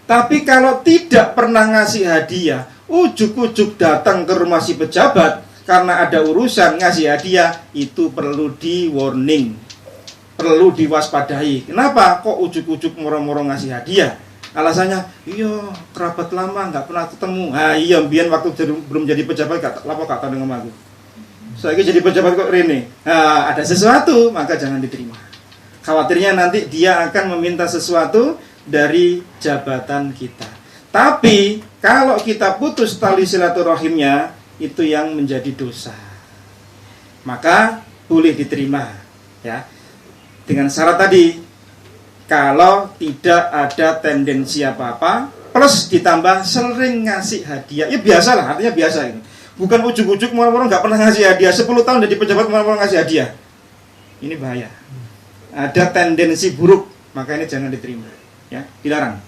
Tapi kalau tidak pernah ngasih hadiah, ujuk-ujuk datang ke rumah si pejabat karena ada urusan ngasih hadiah, itu perlu di warning, perlu diwaspadai. Kenapa? Kok ujuk-ujuk moro-moro ngasih hadiah? Alasannya, iya kerabat lama nggak pernah ketemu. Iya biar waktu belum jadi pejabat gak tahu dengan aku. Saya jadi pejabat kok Rene. Ada sesuatu maka jangan diterima. Khawatirnya nanti dia akan meminta sesuatu dari jabatan kita. Tapi kalau kita putus tali silaturahimnya, itu yang menjadi dosa. Maka boleh diterima, ya. Dengan syarat tadi, kalau tidak ada tendensi apa-apa, plus ditambah sering ngasih hadiah. Ya biasalah, artinya biasa itu. Bukan ujuk-ujuk moro-moro nggak pernah ngasih hadiah, 10 tahun jadi pejabat moro-moro ngasih hadiah. Ini bahaya. Ada tendensi buruk, maka ini jangan diterima, ya, dilarang.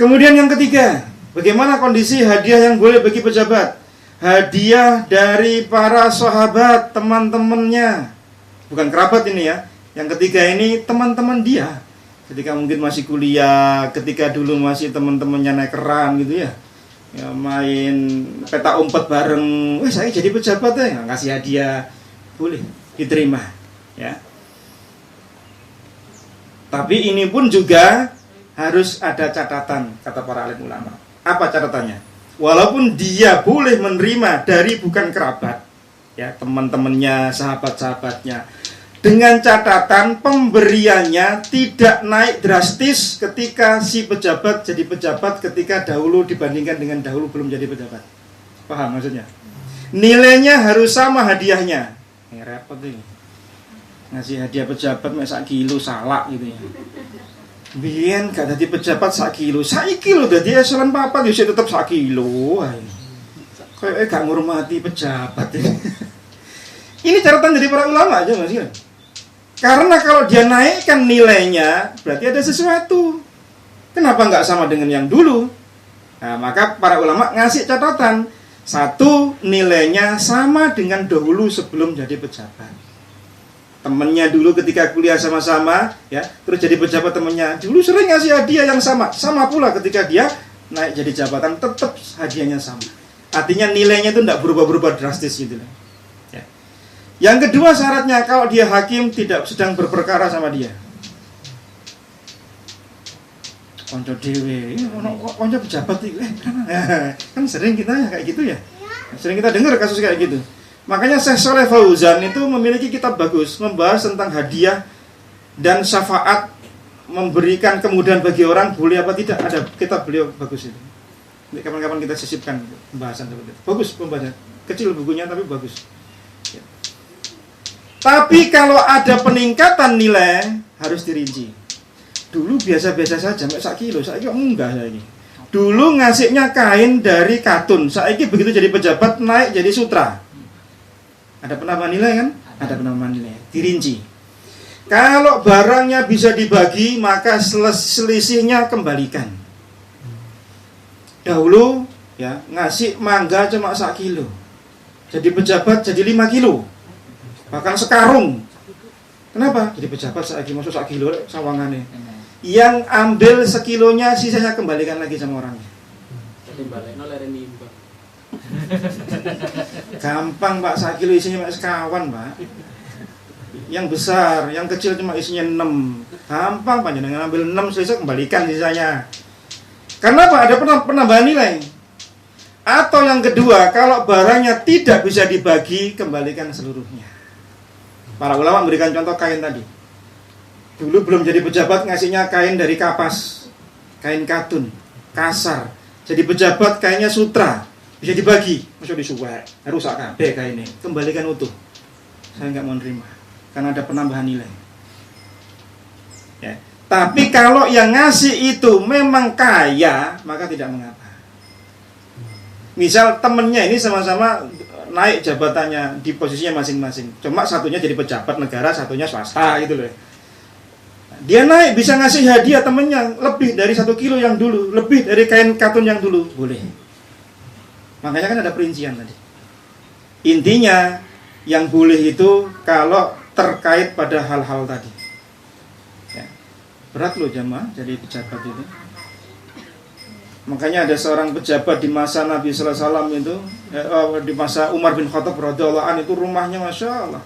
Kemudian yang ketiga, bagaimana kondisi hadiah yang boleh bagi pejabat? Hadiah dari para sahabat, teman-temannya. Bukan kerabat ini ya. Yang ketiga ini teman-teman dia. Ketika mungkin masih kuliah, ketika dulu masih teman-temannya naik keran gitu ya. Ya main peta umpet bareng. Saya jadi pejabat ya, ngasih hadiah. Boleh diterima, ya. Tapi ini pun juga harus ada catatan, kata para alim ulama. Apa catatannya? Walaupun dia boleh menerima dari bukan kerabat, ya, teman-temannya, sahabat-sahabatnya, dengan catatan pemberiannya tidak naik drastis ketika si pejabat jadi pejabat ketika dahulu dibandingkan dengan dahulu belum jadi pejabat. Paham maksudnya? Nilainya harus sama hadiahnya. Repot ini. Ngasih hadiah pejabat sak kilo salak gitu ya. Biyen gak dadi pejabat sak kilo, saiki lho dadi eselon 4 yo tetep sak kilo. Kayak gak ngurmati pejabat. Ini catatan dari para ulama aja Mas ya. Karena kalau dia naikkan nilainya, berarti ada sesuatu. Kenapa nggak sama dengan yang dulu? Nah, maka para ulama ngasih catatan. Satu, nilainya sama dengan dahulu sebelum jadi pejabat. Temennya dulu ketika kuliah sama-sama, ya, terus jadi pejabat temennya. Dulu sering ngasih hadiah yang sama. Sama pula ketika dia naik jadi jabatan, tetap hadiahnya sama. Artinya nilainya itu tidak berubah-berubah drastis gitu. Yang kedua syaratnya, kalau dia hakim tidak sedang berperkara sama dia. Konco dewe, konco pejabat itu, kan sering kita ya kayak gitu ya. Sering kita dengar kasus kayak gitu. Makanya Syekh Shalih Fauzan itu memiliki kitab bagus membahas tentang hadiah dan syafaat, memberikan kemudahan bagi orang boleh apa tidak. Ada kitab beliau bagus itu. Kapan-kapan kita sisipkan pembahasan seperti itu. Bagus pembahasan, kecil bukunya tapi bagus. Tapi kalau ada peningkatan nilai harus dirinci. Dulu biasa-biasa saja, sak kilo, saiki enggak saiki. Dulu ngasihnya kain dari katun, saiki begitu jadi pejabat naik jadi sutra. Ada penambahan nilai kan? Ada penambahan nilai. Dirinci. Kalau barangnya bisa dibagi, maka selisihnya kembalikan. Dahulu ya ngasih mangga cuma sak kilo. Jadi pejabat jadi 5 kilo. Bahkan sekarung. Kenapa? Jadi pejabat lagi masuk 1 kilo sawangannya. Yang ambil sekilonya sisanya kembalikan lagi sama orangnya. Jadi balekno lere nimbang. Gampang Pak, 1 kilo isinya sekawan Pak. Yang besar, yang kecil cuma isinya 6. Gampang panjenengan ambil 6 selesai kembalikan sisanya. Karena apa? Ada penambahan nilai. Atau yang kedua, kalau barangnya tidak bisa dibagi, kembalikan seluruhnya. Para ulama memberikan contoh kain tadi. Dulu belum jadi pejabat ngasihnya kain dari kapas, kain katun, kasar. Jadi pejabat kainnya sutra, bisa dibagi, masuk disuwek, rusak kabeh kainnya, kembalikan utuh. Saya nggak mau nerima, karena ada penambahan nilai. Ya. Tapi kalau yang ngasih itu memang kaya, maka tidak mengapa. Misal temennya ini sama-sama naik jabatannya di posisinya masing-masing. Cuma satunya jadi pejabat negara, satunya swasta gitu loh. Dia naik bisa ngasih hadiah temennya lebih dari 1 kilo yang dulu, lebih dari kain katun yang dulu, boleh. Makanya kan ada perincian tadi. Intinya yang boleh itu kalau terkait pada hal-hal tadi. Ya. Berat loh jamaah jadi pejabat itu. Makanya ada seorang pejabat di masa Nabi Sallallahu Alaihi Wasallam itu, di masa Umar bin Khattab radhiyallahu anhu itu rumahnya masya Allah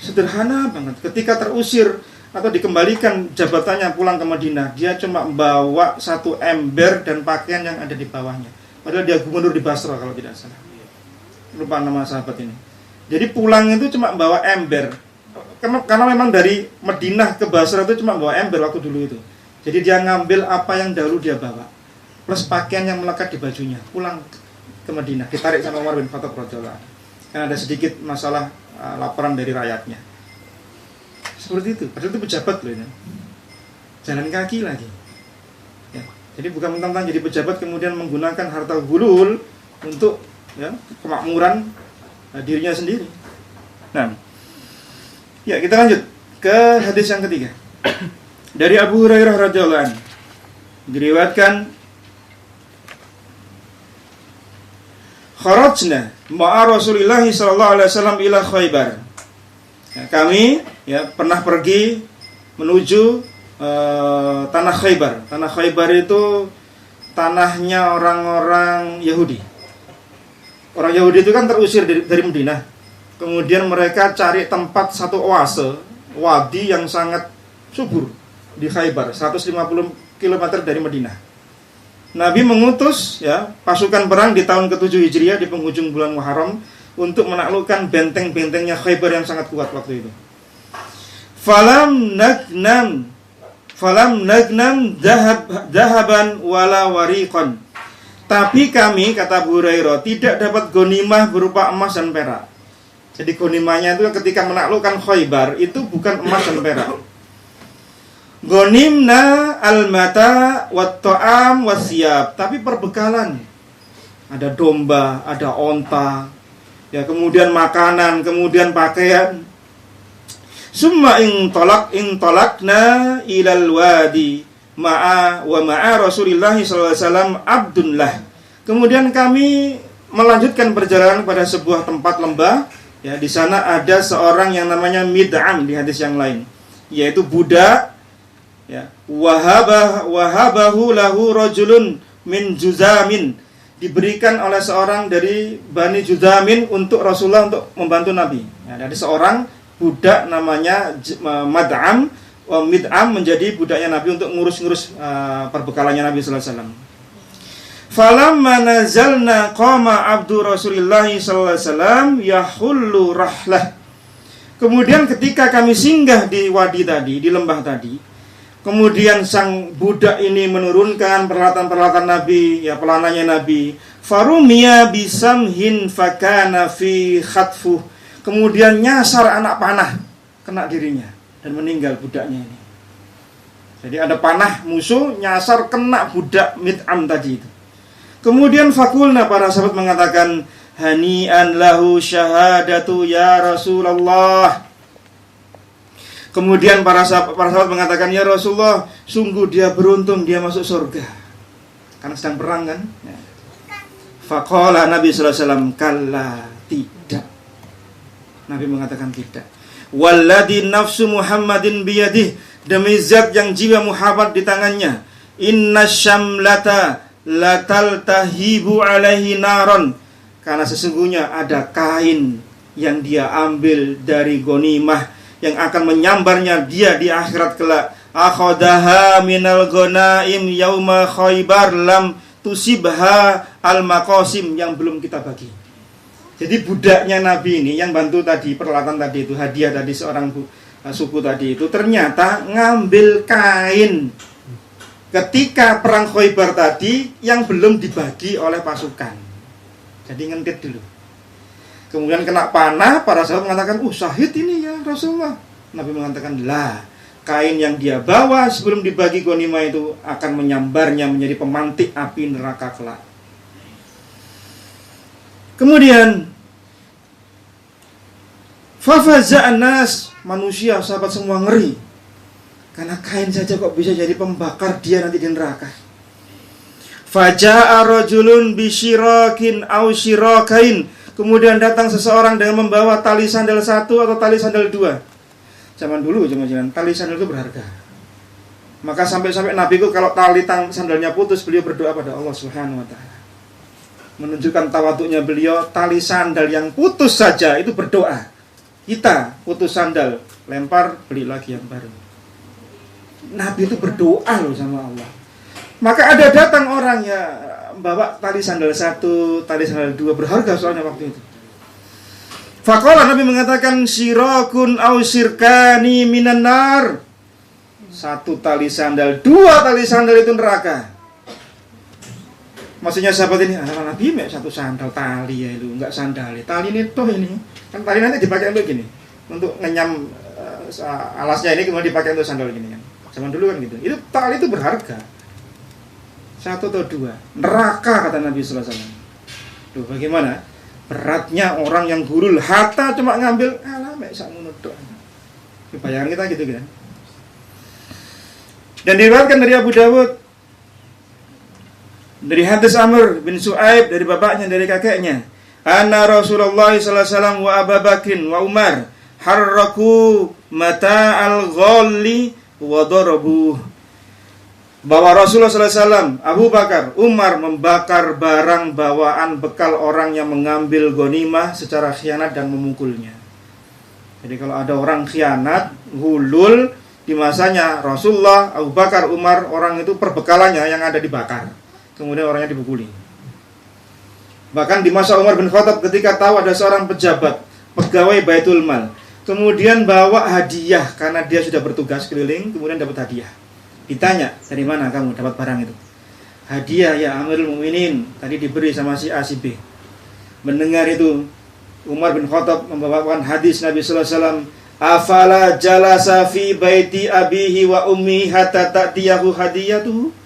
sederhana banget. Ketika terusir atau dikembalikan jabatannya pulang ke Madinah, dia cuma bawa 1 ember dan pakaian yang ada di bawahnya. Padahal dia gubernur di Basra kalau tidak salah. Lupa nama sahabat ini. Jadi pulang itu cuma bawa ember. Karena memang dari Madinah ke Basra itu cuma bawa ember waktu dulu itu. Jadi dia ngambil apa yang dahulu dia bawa, plus pakaian yang melekat di bajunya, pulang ke Madinah, ditarik sama Umar bin Khattab radhiyallahu anhu. Karena ada sedikit masalah laporan dari rakyatnya. Seperti itu. Padahal itu pejabat loh ini. Jalan kaki lagi. Ya. Jadi bukan mentang-mentang jadi pejabat kemudian menggunakan harta gulul untuk ya, kemakmuran dirinya sendiri. Nah, ya kita lanjut ke hadis yang ketiga. Dari Abu Hurairah radhiyallahu anhu diriwayatkan, kharajna ma'a Rasulillah sallallahu alaihi wasallam ila Khaybar. Ya, kami ya pernah pergi menuju tanah Khaybar. Tanah Khaybar itu tanahnya orang-orang Yahudi. Orang Yahudi itu kan terusir dari Madinah. Kemudian mereka cari tempat satu oase, wadi yang sangat subur di Khaybar, 150 km dari Madinah. Nabi mengutus ya pasukan perang di tahun ke-7 Hijriah di penghujung bulan Muharram untuk menaklukkan benteng-bentengnya Khaybar yang sangat kuat waktu itu. Falam nagnam dahaban wala wariqan. Tapi kami, kata Abu Hurairah, tidak dapat ghanimah berupa emas dan perak. Jadi ghanimahnya itu ketika menaklukkan Khaybar itu bukan emas dan perak. Ghanimna al-mata wat ta'am wasiyab, tapi perbekalan. Ada domba, ada onta, ya kemudian makanan, kemudian pakaian. Summa intolakna ilal wadi ma'a Rasulillah sallallahu alaihi wasallam abdullah. Kemudian kami melanjutkan perjalanan pada sebuah tempat lembah. Ya, di sana ada seorang yang namanya Mid'am di hadis yang lain, yaitu budak. Ya, wahabahu lahu rajulun min Juzamin, diberikan oleh seorang dari Bani Juzamin untuk Rasulullah untuk membantu Nabi. Ya, dari seorang budak namanya Mid'am menjadi budaknya Nabi untuk ngurus-ngurus perbekalannya Nabi sallallahu alaihi wasallam. Falamma nazalna qama abdu Rasulillah sallallahu alaihi wasallam yahullu rahlah. Kemudian ketika kami singgah di wadi tadi, di lembah tadi, kemudian sang budak ini menurunkan peralatan-peralatan Nabi, ya pelanannya Nabi. Farumiya bisamhin fakana fi khatfuh. Kemudian nyasar anak panah kena dirinya dan meninggal budaknya ini. Jadi ada panah musuh nyasar kena budak Mid'am tadi itu. Kemudian fakulna, para sahabat mengatakan, hani'an lahu syahadatu ya Rasulullah. Kemudian para sahabat mengatakan, ya Rasulullah, sungguh dia beruntung dia masuk surga. Karena sedang perang kan. Ya. Faqala Nabi sallallahu alaihi wasallam, kalla, tidak. Nabi mengatakan tidak. Walladhi nafsu Muhammadin biyadih, demi zat yang jiwa Muhammad di tangannya. Inna syamlata latal tahibu alaihi naron, karena sesungguhnya ada kain yang dia ambil dari ghanimah yang akan menyambarnya dia di akhirat kelak. Akhadaha minal ghanaim yauma Khaybar lam tusibha al maqasim, yang belum kita bagi. Jadi budaknya Nabi ini yang bantu tadi, peralatan tadi itu, hadiah tadi seorang suku tadi itu, ternyata ngambil kain ketika perang Khaybar tadi yang belum dibagi oleh pasukan. Jadi ngentit dulu. Kemudian kena panah, para sahabat mengatakan, syahid ini ya Rasulullah. Nabi mengatakan, lah, kain yang dia bawa sebelum dibagi ghanimah itu akan menyambarnya menjadi pemantik api neraka kelak. Kemudian Fafaza'an nas, manusia sahabat semua ngeri. Karena kain saja kok bisa jadi pembakar dia nanti di neraka. Faja'a rajulun bisyirakin aw syirakain. Kemudian datang seseorang dengan membawa tali sandal 1 atau tali sandal 2. Zaman dulu jangan-jangan tali sandal itu berharga. Maka sampai-sampai Nabi itu kalau tali sandalnya putus, beliau berdoa pada Allah Subhanahu wa taala. Menunjukkan tawaduknya beliau, tali sandal yang putus saja itu berdoa. Kita putus sandal, lempar, beli lagi yang baru. Nabi itu berdoa loh sama Allah. Maka ada datang orang ya bawa tali sandal 1, tali sandal 2, berharga soalnya waktu itu. Faqala, Nabi mengatakan syirakun aw syirkani minan nar. 1 tali sandal, 2 tali sandal itu neraka. Maksudnya sahabat ini, Nabi mek 1 sandal tali ya itu, enggak sandal. Tali ini toh ini. Kan tali nanti dipakai untuk gini, untuk ngenyam alasnya ini, kemudian dipakai untuk sandal gini kan. Zaman dulu kan gitu. Itu tali itu berharga. 1 atau 2. Neraka kata Nabi sallallahu alaihi wasallam. Tuh bagaimana? Beratnya orang yang gurul hatta cuma ngambil mek sakmono tok. Bayangan kita gitu kan. Dan diriwayatkan dari Abu Dawud dari hadis Amr bin Su'aib dari bapaknya dari kakeknya. Anna Rasulullah sallallahu alaihi wasallam wa Abu Bakrin wa Umar harraku mata'al ghalli wa darabuh. Bahwa Rasulullah SAW, Abu Bakar, Umar membakar barang bawaan bekal orang yang mengambil ghanimah secara khianat dan memukulnya. Jadi kalau ada orang khianat, hulul di masanya Rasulullah, Abu Bakar, Umar, orang itu perbekalannya yang ada dibakar. Kemudian orangnya dipukuli. Bahkan di masa Umar bin Khattab ketika tahu ada seorang pejabat, pegawai Baitul Mal, kemudian bawa hadiah karena dia sudah bertugas keliling, kemudian dapat hadiah. Ditanya, dari mana kamu dapat barang itu? Hadiah ya Amirul Mukminin, tadi diberi sama si A si B. Mendengar itu, Umar bin Khattab membawakan hadis Nabi sallallahu alaihi wasallam, afala jalasa fi baiti abihi wa ummi hatta ta'tiyahu hadiyatuhu.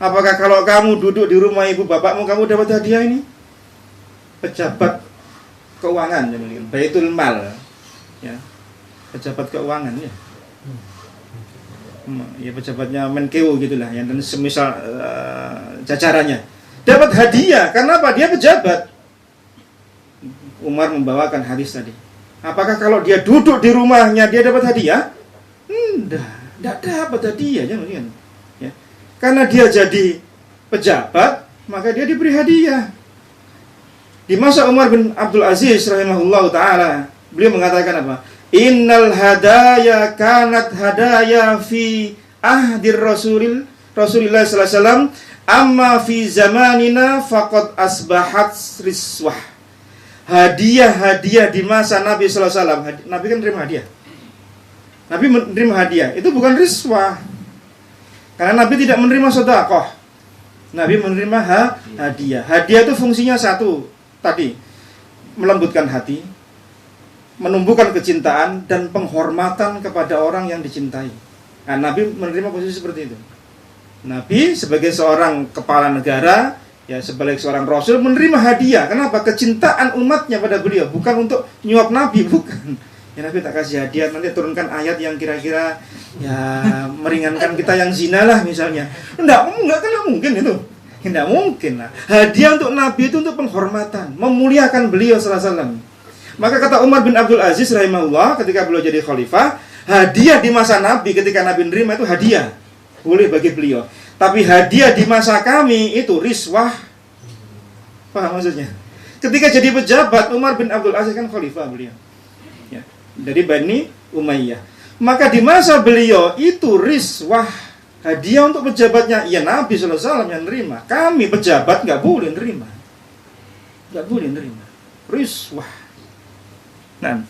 Apakah kalau kamu duduk di rumah ibu bapakmu kamu dapat hadiah ini? Pejabat keuangan, Baitul Mal. Ya. Pejabat keuangan ya. Ya pejabatnya Menkeu gitulah yang dan semisal jajarannya dapat hadiah karena apa? Dia pejabat. Umar membawakan hadis tadi. Apakah kalau dia duduk di rumahnya dia dapat hadiah? Enggak dapat hadiah ya. Karena dia jadi pejabat, maka dia diberi hadiah. Di masa Umar bin Abdul Aziz rahimahullah taala, beliau mengatakan apa? Innal hadaya kanat hadaya fi ahdir Rasulillah sallallahu alaihi wasallam, amma fi zamanina faqad asbahat riswah. Hadiah-hadiah di masa Nabi sallallahu alaihi wasallam, Nabi kan menerima hadiah. Nabi menerima hadiah, itu bukan riswah. Karena Nabi tidak menerima sedekah. Nabi menerima hadiah. Hadiah itu fungsinya satu, tadi melembutkan hati, menumbuhkan kecintaan dan penghormatan kepada orang yang dicintai. Nah, Nabi menerima posisi seperti itu. Nabi sebagai seorang kepala negara, ya sebagai seorang rasul menerima hadiah. Kenapa? Kecintaan umatnya pada beliau, bukan untuk nyuap Nabi, bukan. Ya Nabi tak kasih hadiah, nanti turunkan ayat yang kira-kira ya meringankan kita yang zina lah misalnya. Enggak mungkin itu. Tidak mungkin lah. Hadiah untuk Nabi itu untuk penghormatan, memuliakan beliau sallallahu alaihi wasallam. Maka kata Umar bin Abdul Aziz rahimahullah ketika beliau jadi khalifah, hadiah di masa Nabi ketika Nabi menerima itu hadiah, boleh bagi beliau. Tapi hadiah di masa kami itu riswah. Paham maksudnya? Ketika jadi pejabat, Umar bin Abdul Aziz kan khalifah beliau. Ya, dari Bani Umayyah. Maka di masa beliau itu riswah, hadiah untuk pejabatnya. Ya Nabi sallallahu alaihi wasallam yang nerima. Kami pejabat enggak boleh nerima. Enggak boleh nerima. Riswah. Nah,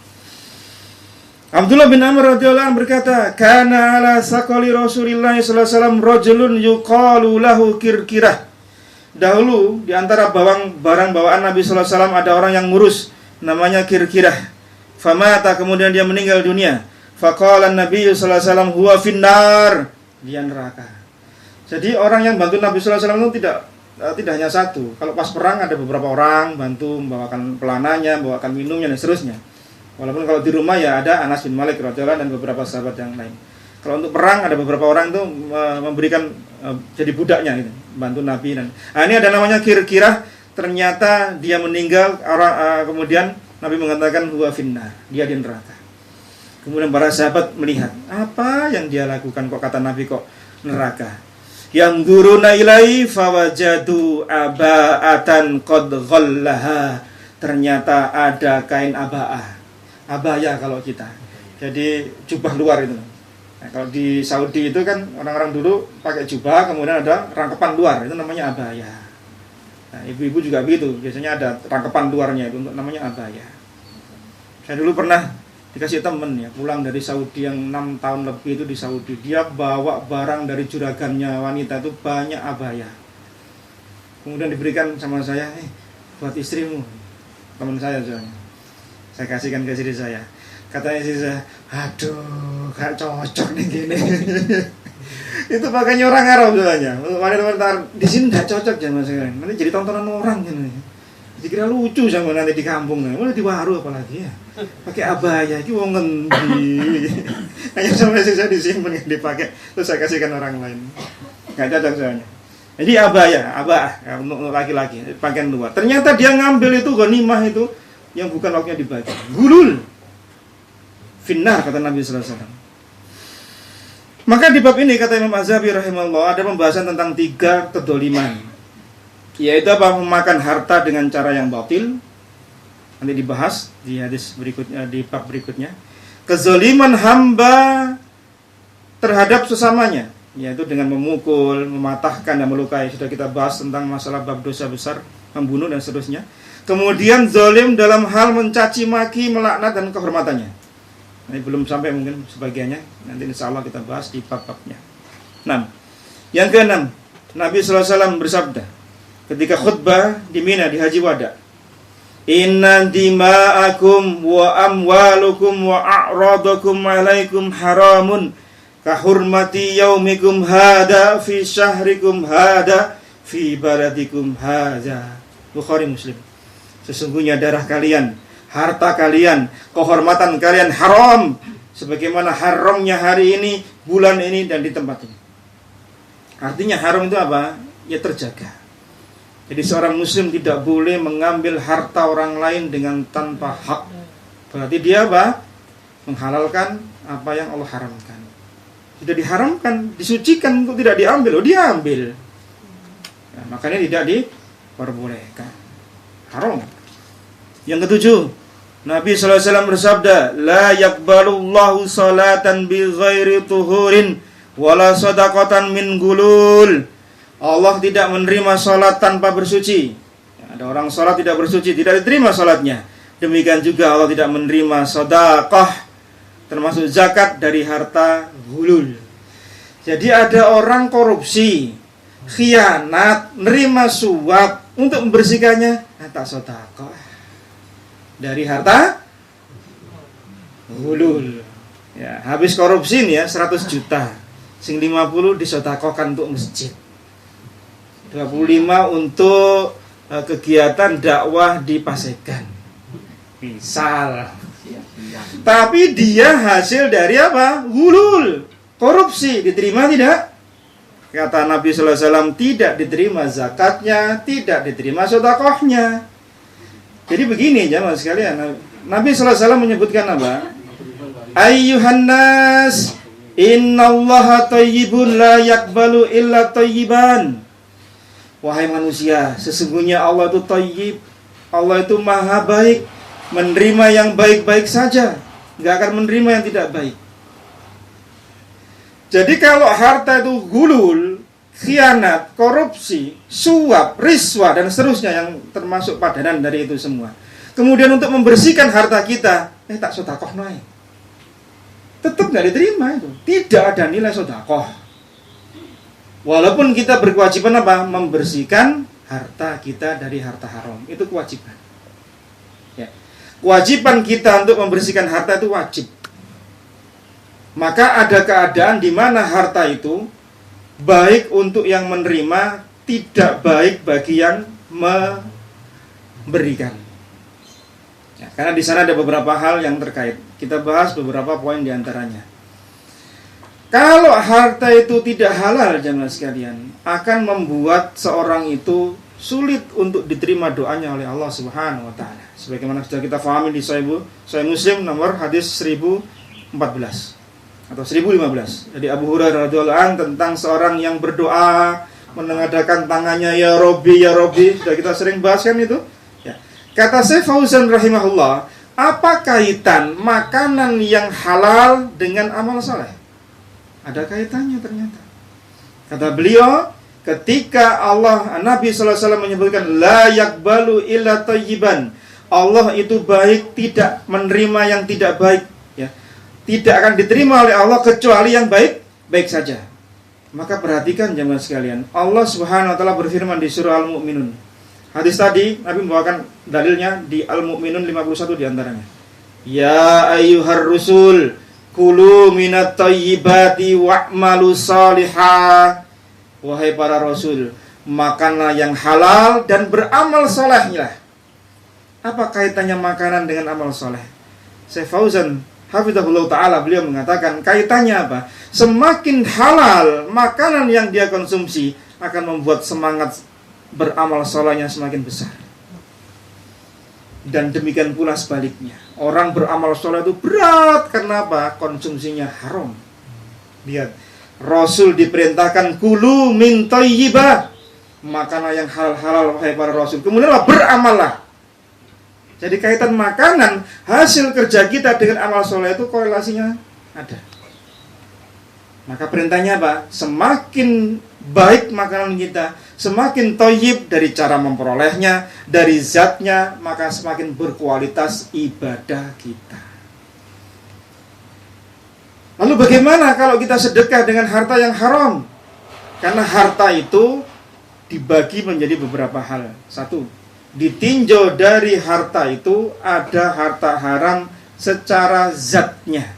Abdullah bin Amr radhiyallahu anhu berkata, "Kana ala saqali Rasulillah sallallahu alaihi wasallam rajulun yuqalu lahu kirkirah." Dahulu di antara barang bawaan Nabi sallallahu alaihi wasallam ada orang yang ngurus namanya kirkirah. Famata, kemudian dia meninggal dunia. Faqala Nabi sallallahu alaihi wasallam huwa finnar, dia neraka. Jadi orang yang bantu Nabi sallallahu alaihi wasallam itu tidak hanya satu. Kalau pas perang ada beberapa orang bantu membawakan pelananya, membawakan minumnya dan seterusnya. Walaupun kalau di rumah ya ada Anas bin Malik radhiyallahu anhu dan beberapa sahabat yang lain. Kalau untuk perang ada beberapa orang tuh memberikan jadi budaknya gitu, bantu Nabi. Dan ini ada namanya Kirkirah, ternyata dia meninggal kemudian Nabi mengatakan huwa finnar, dia di neraka. Kemudian para sahabat melihat, apa yang dia lakukan, kok kata Nabi kok neraka. Yang duruna ilai fawajadu aba'atan qad ghallaha. Ternyata ada kain abaya kalau kita. Jadi jubah luar itu. Nah, kalau di Saudi itu kan orang-orang dulu pakai jubah, kemudian ada rangkepan luar, itu namanya abaya. Nah, ibu-ibu juga begitu, biasanya ada rangkepan luarnya itu namanya abaya. Saya dulu pernah dikasih temen ya, pulang dari Saudi yang 6 tahun lebih itu di Saudi, dia bawa barang dari juragannya wanita itu banyak abaya. Kemudian diberikan sama saya, buat istrimu, teman saya soalnya. Saya kasihkan ke istri saya. Katanya istri saya, aduh, gak cocok nih gini. Itu pakainya orang Arab soalnya. Wanita-wanita di sini gak cocok zaman sekarang. Nanti jadi tontonan orang gini. Dikira lucu sama nanti di kampung, mulai di waru apalagi ya. Pakai abaya, itu wong ngendi. Hanya sampai saya disimpan yang dipakai, terus saya kasihkan orang lain. Nggak cocok soalnya. Jadi abaya untuk laki-laki, pakaian luar. Ternyata dia ngambil itu ghanimah itu yang bukan waktunya dibagi. Gulul. Finnar kata Nabi sallallahu alaihi wasallam. Maka di bab ini kata Imam Az-Zahabi rahimahullah ada pembahasan tentang 3 kedoliman. Yaitu apa? Memakan harta dengan cara yang batil. Nanti dibahas di hadis berikutnya, di bab berikutnya. Kezaliman hamba terhadap sesamanya, yaitu dengan memukul, mematahkan dan melukai. Sudah kita bahas tentang masalah bab dosa besar, membunuh dan seterusnya. Kemudian zalim dalam hal mencaci maki, melaknat dan kehormatannya. Ini belum sampai mungkin sebagiannya. Nanti insya Allah kita bahas di bab-babnya. 6. Yang ke-6, Nabi SAW bersabda ketika khutbah di Mina di Haji Wada, inna dima'akum wa amwalukum wa a'radakum alaikum haramun kahurmati yaumikum hada fi syahrikum hada fi baladikum hada. Bukhari Muslim. Sesungguhnya darah kalian, harta kalian, kehormatan kalian haram sebagaimana haramnya hari ini, bulan ini dan di tempat ini. Artinya haram itu apa? Ya terjaga. Jadi seorang muslim tidak boleh mengambil harta orang lain dengan tanpa hak. Berarti dia apa? Menghalalkan apa yang Allah haramkan. Tidak diharamkan, disucikan untuk tidak diambil. Oh, dia ambil. Nah, makanya tidak diperbolehkan. Haram. Yang ke-7, Nabi SAW bersabda, la yakbalullahu salatan bi ghairi tuhurin wala sadaqatan min gulul. Allah tidak menerima salat tanpa bersuci. Ada orang salat tidak bersuci, tidak diterima salatnya. Demikian juga Allah tidak menerima sedekah, termasuk zakat dari harta gulul. Jadi ada orang korupsi, khianat, nerima suap untuk membersihkannya, tak sedekah dari harta gulul. Ya, habis korupsi nih ya 100 juta. Sing 50 disedekahkan untuk masjid. 25 untuk kegiatan dakwah di Pasegan. Misal. Tapi dia hasil dari apa? Gulul. Korupsi. Diterima tidak? Kata Nabi sallallahu alaihi wasallam, tidak diterima zakatnya, tidak diterima sedekahnya. Jadi begini jamaah sekalian, Nabi sallallahu alaihi wasallam menyebutkan apa? Ayyuhan nas, innallaha thayyibun la yaqbalu illa thayyiban. Wahai manusia, sesungguhnya Allah itu thayyib. Allah itu maha baik, menerima yang baik-baik saja, enggak akan menerima yang tidak baik. Jadi kalau harta itu gulul, khianat, korupsi, suap, riswah dan seterusnya yang termasuk padanan dari itu semua. Kemudian untuk membersihkan harta kita, tak sedekah naik. Tetap nggak diterima itu. Tidak ada nilai sedekah. Walaupun kita berkewajiban apa? Membersihkan harta kita dari harta haram. Itu kewajiban. Ya. Kewajiban kita untuk membersihkan harta itu wajib. Maka ada keadaan di mana harta itu baik untuk yang menerima, tidak baik bagi yang memberikan. Ya, karena di sana ada beberapa hal yang terkait. Kita bahas beberapa poin di antaranya. Kalau harta itu tidak halal jemaah sekalian, akan membuat seorang itu sulit untuk diterima doanya oleh Allah Subhanahu wa taala. Sebagaimana sudah kita pahami di Sahih Muslim nomor hadis 1014 atau 1015. Jadi Abu Hurairah radhiyallahu anhu tentang seorang yang berdoa menengadahkan tangannya, ya Robbi, ya Robbi. Sudah kita sering bahas kan itu. Ya. Kata Syekh Fauzan rahimahullah, apa kaitan makanan yang halal dengan amal saleh? Ada kaitannya ternyata. Kata beliau, ketika Nabi SAW menyebutkan la yakbalu illa thayyiban, Allah itu baik, tidak menerima yang tidak baik, ya. Tidak akan diterima oleh Allah kecuali yang baik, baik saja. Maka perhatikan jemaah sekalian, Allah Subhanahu wa taala berfirman di surah Al-Mu'minun. Hadis tadi Nabi membawakan dalilnya di Al-Mu'minun 51 di antaranya. Ya ayyuhar rusul, kulu minat thayyibati wa'malu salihah. Wahai para rasul, makanlah yang halal dan beramal solehnya. Apa kaitannya makanan dengan amal soleh? Syekh Fauzan hafizahullah ta'ala beliau mengatakan kaitannya apa? Semakin halal makanan yang dia konsumsi akan membuat semangat beramal solehnya semakin besar. Dan demikian pula sebaliknya, orang beramal soleh itu berat karena apa? Konsumsinya haram. Lihat, Rasul diperintahkan kulu min thayyibah, makanlah yang halal-halal wahai para rasul. Kemudian beramallah. Jadi kaitan makanan, hasil kerja kita dengan amal soleh itu korelasinya ada. Maka perintahnya apa? Semakin baik makanan kita, semakin thayyib dari cara memperolehnya, dari zatnya, maka semakin berkualitas ibadah kita. Lalu bagaimana kalau kita sedekah dengan harta yang haram? Karena harta itu dibagi menjadi beberapa hal. Satu, ditinjau dari harta itu ada harta haram secara zatnya.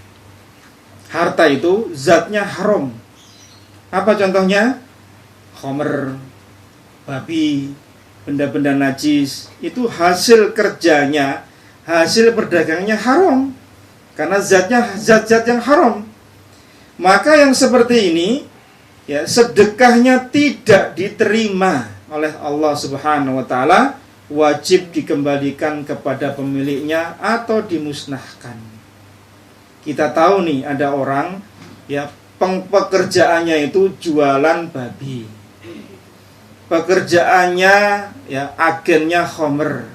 Harta itu zatnya haram. Apa contohnya? Khamr, babi, benda-benda najis. Itu hasil kerjanya, hasil perdagangnya haram. Karena zatnya zat-zat yang haram. Maka yang seperti ini, ya, sedekahnya tidak diterima oleh Allah Subhanahu wa taala, wajib dikembalikan kepada pemiliknya atau dimusnahkan. Kita tahu nih ada orang, ya, pekerjaannya itu jualan babi. Pekerjaannya, ya, agennya khamr.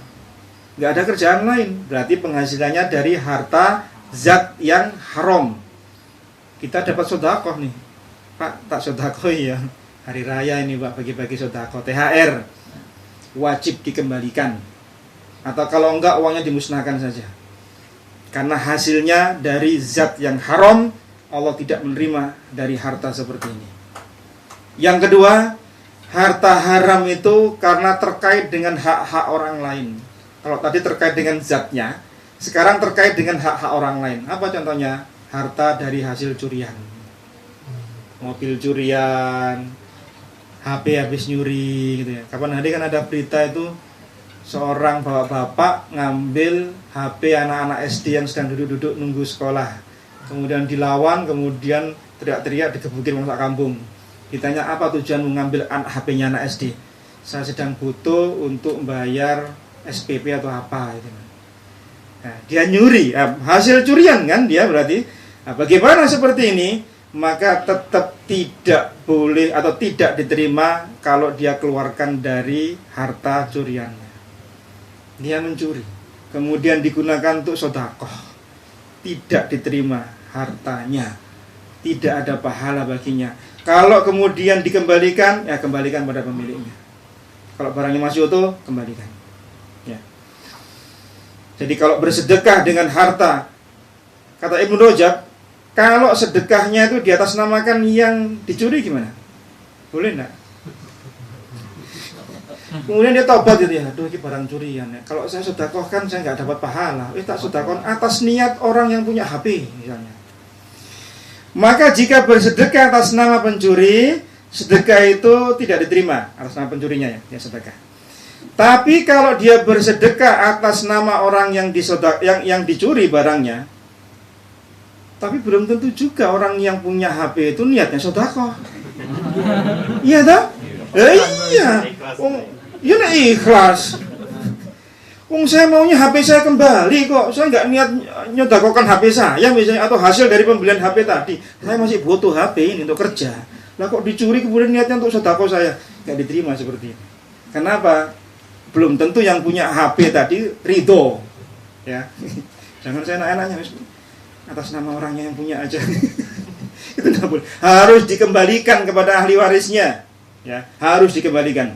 Enggak ada kerjaan lain. Berarti penghasilannya dari harta zat yang haram. Kita dapat sedekah nih, Pak, tak sedekah ya. Hari raya ini Pak, bagi-bagi sedekah, THR. Wajib dikembalikan. Atau kalau enggak, uangnya dimusnahkan saja. Karena hasilnya dari zat yang haram, Allah tidak menerima dari harta seperti ini. Yang kedua, harta haram itu karena terkait dengan hak-hak orang lain. Kalau tadi terkait dengan zatnya, sekarang terkait dengan hak-hak orang lain. Apa contohnya? Harta dari hasil curian. Mobil curian, HP habis nyuri gitu ya. Kapan hari kan ada berita itu seorang bapak-bapak ngambil HP anak-anak SD yang sedang duduk-duduk nunggu sekolah. Kemudian dilawan, kemudian teriak-teriak digebukin masuk kampung. Ditanya apa tujuan mengambil HP-nya anak SD? Saya sedang butuh untuk membayar SPP atau apa gitu. Nah, dia nyuri, hasil curian kan dia berarti. Nah, bagaimana seperti ini? Maka tetap tidak boleh atau tidak diterima kalau dia keluarkan dari harta curiannya. Dia mencuri, kemudian digunakan untuk sedekah, tidak diterima hartanya, tidak ada pahala baginya. Kalau kemudian dikembalikan, ya kembalikan pada pemiliknya. Kalau barangnya masih utuh, kembalikan. Ya. Jadi kalau bersedekah dengan harta, kata Ibnu Rajab, kalau sedekahnya itu di atas namakan yang dicuri gimana? Boleh enggak? Kemudian dia taubat gitu ya, aduh ini barang curian ya. Kalau saya sedekahkan saya nggak dapat pahala. Tak sedekahkan atas niat orang yang punya HP misalnya. Maka jika bersedekah atas nama pencuri, sedekah itu tidak diterima atas nama pencurinya ya sedekah. Tapi kalau dia bersedekah atas nama orang yang dicuri barangnya, tapi belum tentu juga orang yang punya HP itu niatnya sedekah. Iya toh? Iya. Ya ikhlas. Saya maunya HP saya kembali kok. Saya nggak niat nyodakokan HP saya misalnya, atau hasil dari pembelian HP tadi. Saya masih butuh HP ini untuk kerja. Lah kok dicuri kemudian niatnya untuk sedekah saya? Nggak diterima seperti ini. Kenapa? Belum tentu yang punya HP tadi ridho. Ya. Jangan saya enak-enaknya atas nama orangnya yang punya aja. Itu tidak boleh. Harus dikembalikan kepada ahli warisnya. Ya, harus dikembalikan.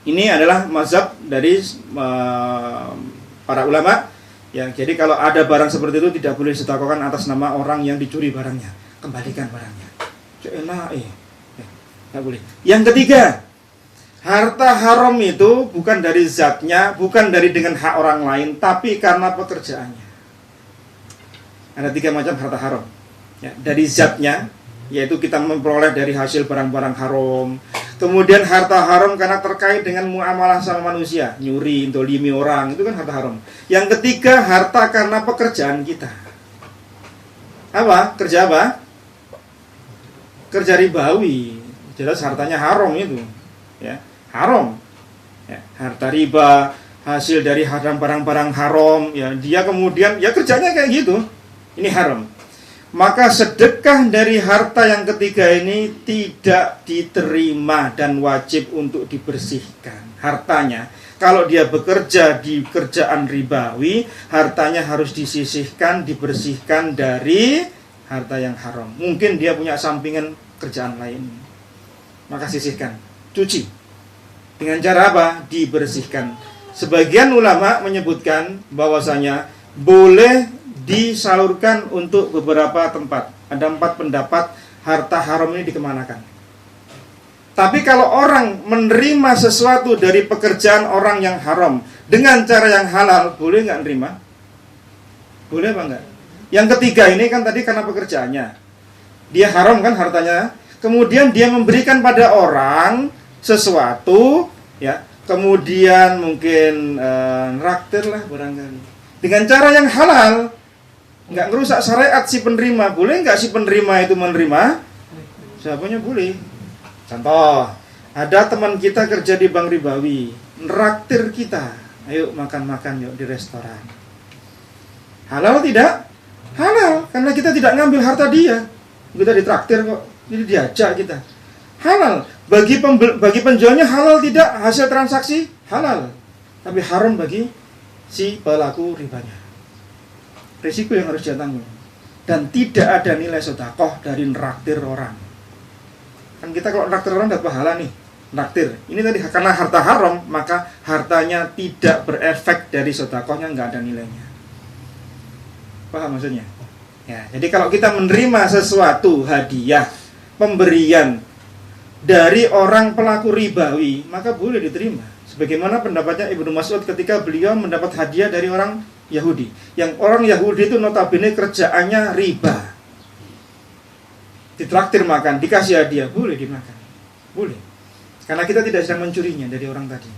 Ini adalah mazhab dari para ulama. Ya, jadi kalau ada barang seperti itu tidak boleh sedekahkan atas nama orang yang dicuri barangnya. Kembalikan barangnya. Enak ya, tidak boleh. Yang ketiga, harta haram itu bukan dari zatnya, bukan dari dengan hak orang lain, tapi karena pekerjaannya. Ada 3 macam harta haram. Ya, dari zatnya, yaitu kita memperoleh dari hasil barang-barang haram. Kemudian harta haram karena terkait dengan muamalah sama manusia, nyuri, dolimi orang, itu kan harta haram. Yang ketiga, harta karena pekerjaan kita. Apa? Kerja apa? Kerja ribawi. Jelas hartanya haram itu. Ya, haram. Ya, harta riba, hasil dari haram barang-barang haram, ya dia kemudian ya kerjanya kayak gitu. Ini haram. Maka sedekah dari harta yang ketiga ini tidak diterima dan wajib untuk dibersihkan hartanya. Kalau dia bekerja di kerjaan ribawi, hartanya harus disisihkan, dibersihkan dari harta yang haram. Mungkin dia punya sampingan kerjaan lain, maka sisihkan, cuci. Dengan cara apa? Dibersihkan. Sebagian ulama menyebutkan bahwasanya boleh disalurkan untuk beberapa tempat. Ada 4 pendapat harta haram ini dikemanakan. Tapi kalau orang menerima sesuatu dari pekerjaan orang yang haram dengan cara yang halal, boleh nggak nerima? Boleh apa enggak? Yang ketiga ini kan tadi karena pekerjaannya. Dia haram kan hartanya. Kemudian dia memberikan pada orang sesuatu, ya. Kemudian mungkin raktir lah barangkali. Dengan cara yang halal, nggak ngerusak syariat si penerima. Boleh nggak si penerima itu menerima? Siapanya boleh. Contoh, ada teman kita kerja di bank ribawi, neraktir kita, ayo makan-makan yuk di restoran. Halal tidak? Halal, karena kita tidak ngambil harta dia. Kita ditraktir kok, jadi diajak kita. Halal, bagi penjualnya halal tidak, hasil transaksi halal. Tapi haram bagi si pelaku ribanya. Risiko yang harus dia tanggung. Dan tidak ada nilai sedekah dari neraktir orang. Kan kita kalau neraktir orang dapat pahala nih, neraktir. Ini tadi karena harta haram, maka hartanya tidak berefek dari sedekahnya, nggak ada nilainya. Paham maksudnya? Ya, jadi kalau kita menerima sesuatu hadiah, pemberian dari orang pelaku ribawi, maka boleh diterima. Sebagaimana pendapatnya Ibnu Mas'ud ketika beliau mendapat hadiah dari orang Yahudi. Yang orang Yahudi itu notabene kerjaannya riba. Ditraktir makan, dikasih hadiah, boleh dimakan. Boleh. Karena kita tidak sedang mencurinya dari orang tadi.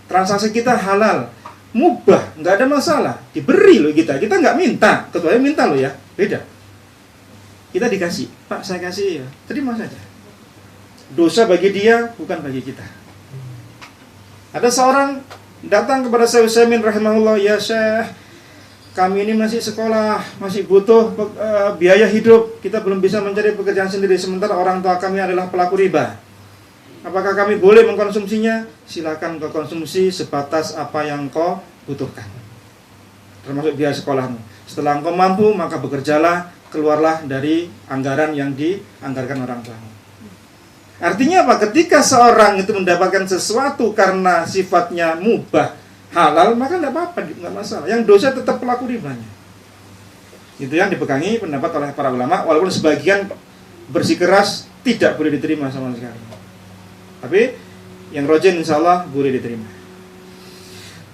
Transaksi kita halal, mubah, nggak ada masalah. Diberi loh kita nggak minta. Kecuali minta loh ya, beda. Kita dikasih, Pak saya kasih ya, terima saja. Dosa bagi dia, bukan bagi kita. Ada seorang datang kepada Syekh Utsaimin rahimahullah, ya Syekh, kami ini masih sekolah, masih butuh biaya hidup, kita belum bisa mencari pekerjaan sendiri, sementara orang tua kami adalah pelaku riba. Apakah kami boleh mengkonsumsinya? Silakan kau konsumsi sebatas apa yang kau butuhkan, termasuk biaya sekolahmu. Setelah engkau mampu, maka bekerjalah, keluarlah dari anggaran yang dianggarkan orang tuamu. Artinya apa? Ketika seorang itu mendapatkan sesuatu karena sifatnya mubah, halal, maka tidak apa-apa, tidak masalah. Yang dosa tetap pelaku ribanya. Itu yang dipegangi pendapat oleh para ulama, walaupun sebagian bersikeras tidak boleh diterima sama sekali. Tapi yang rajin insya Allah boleh diterima.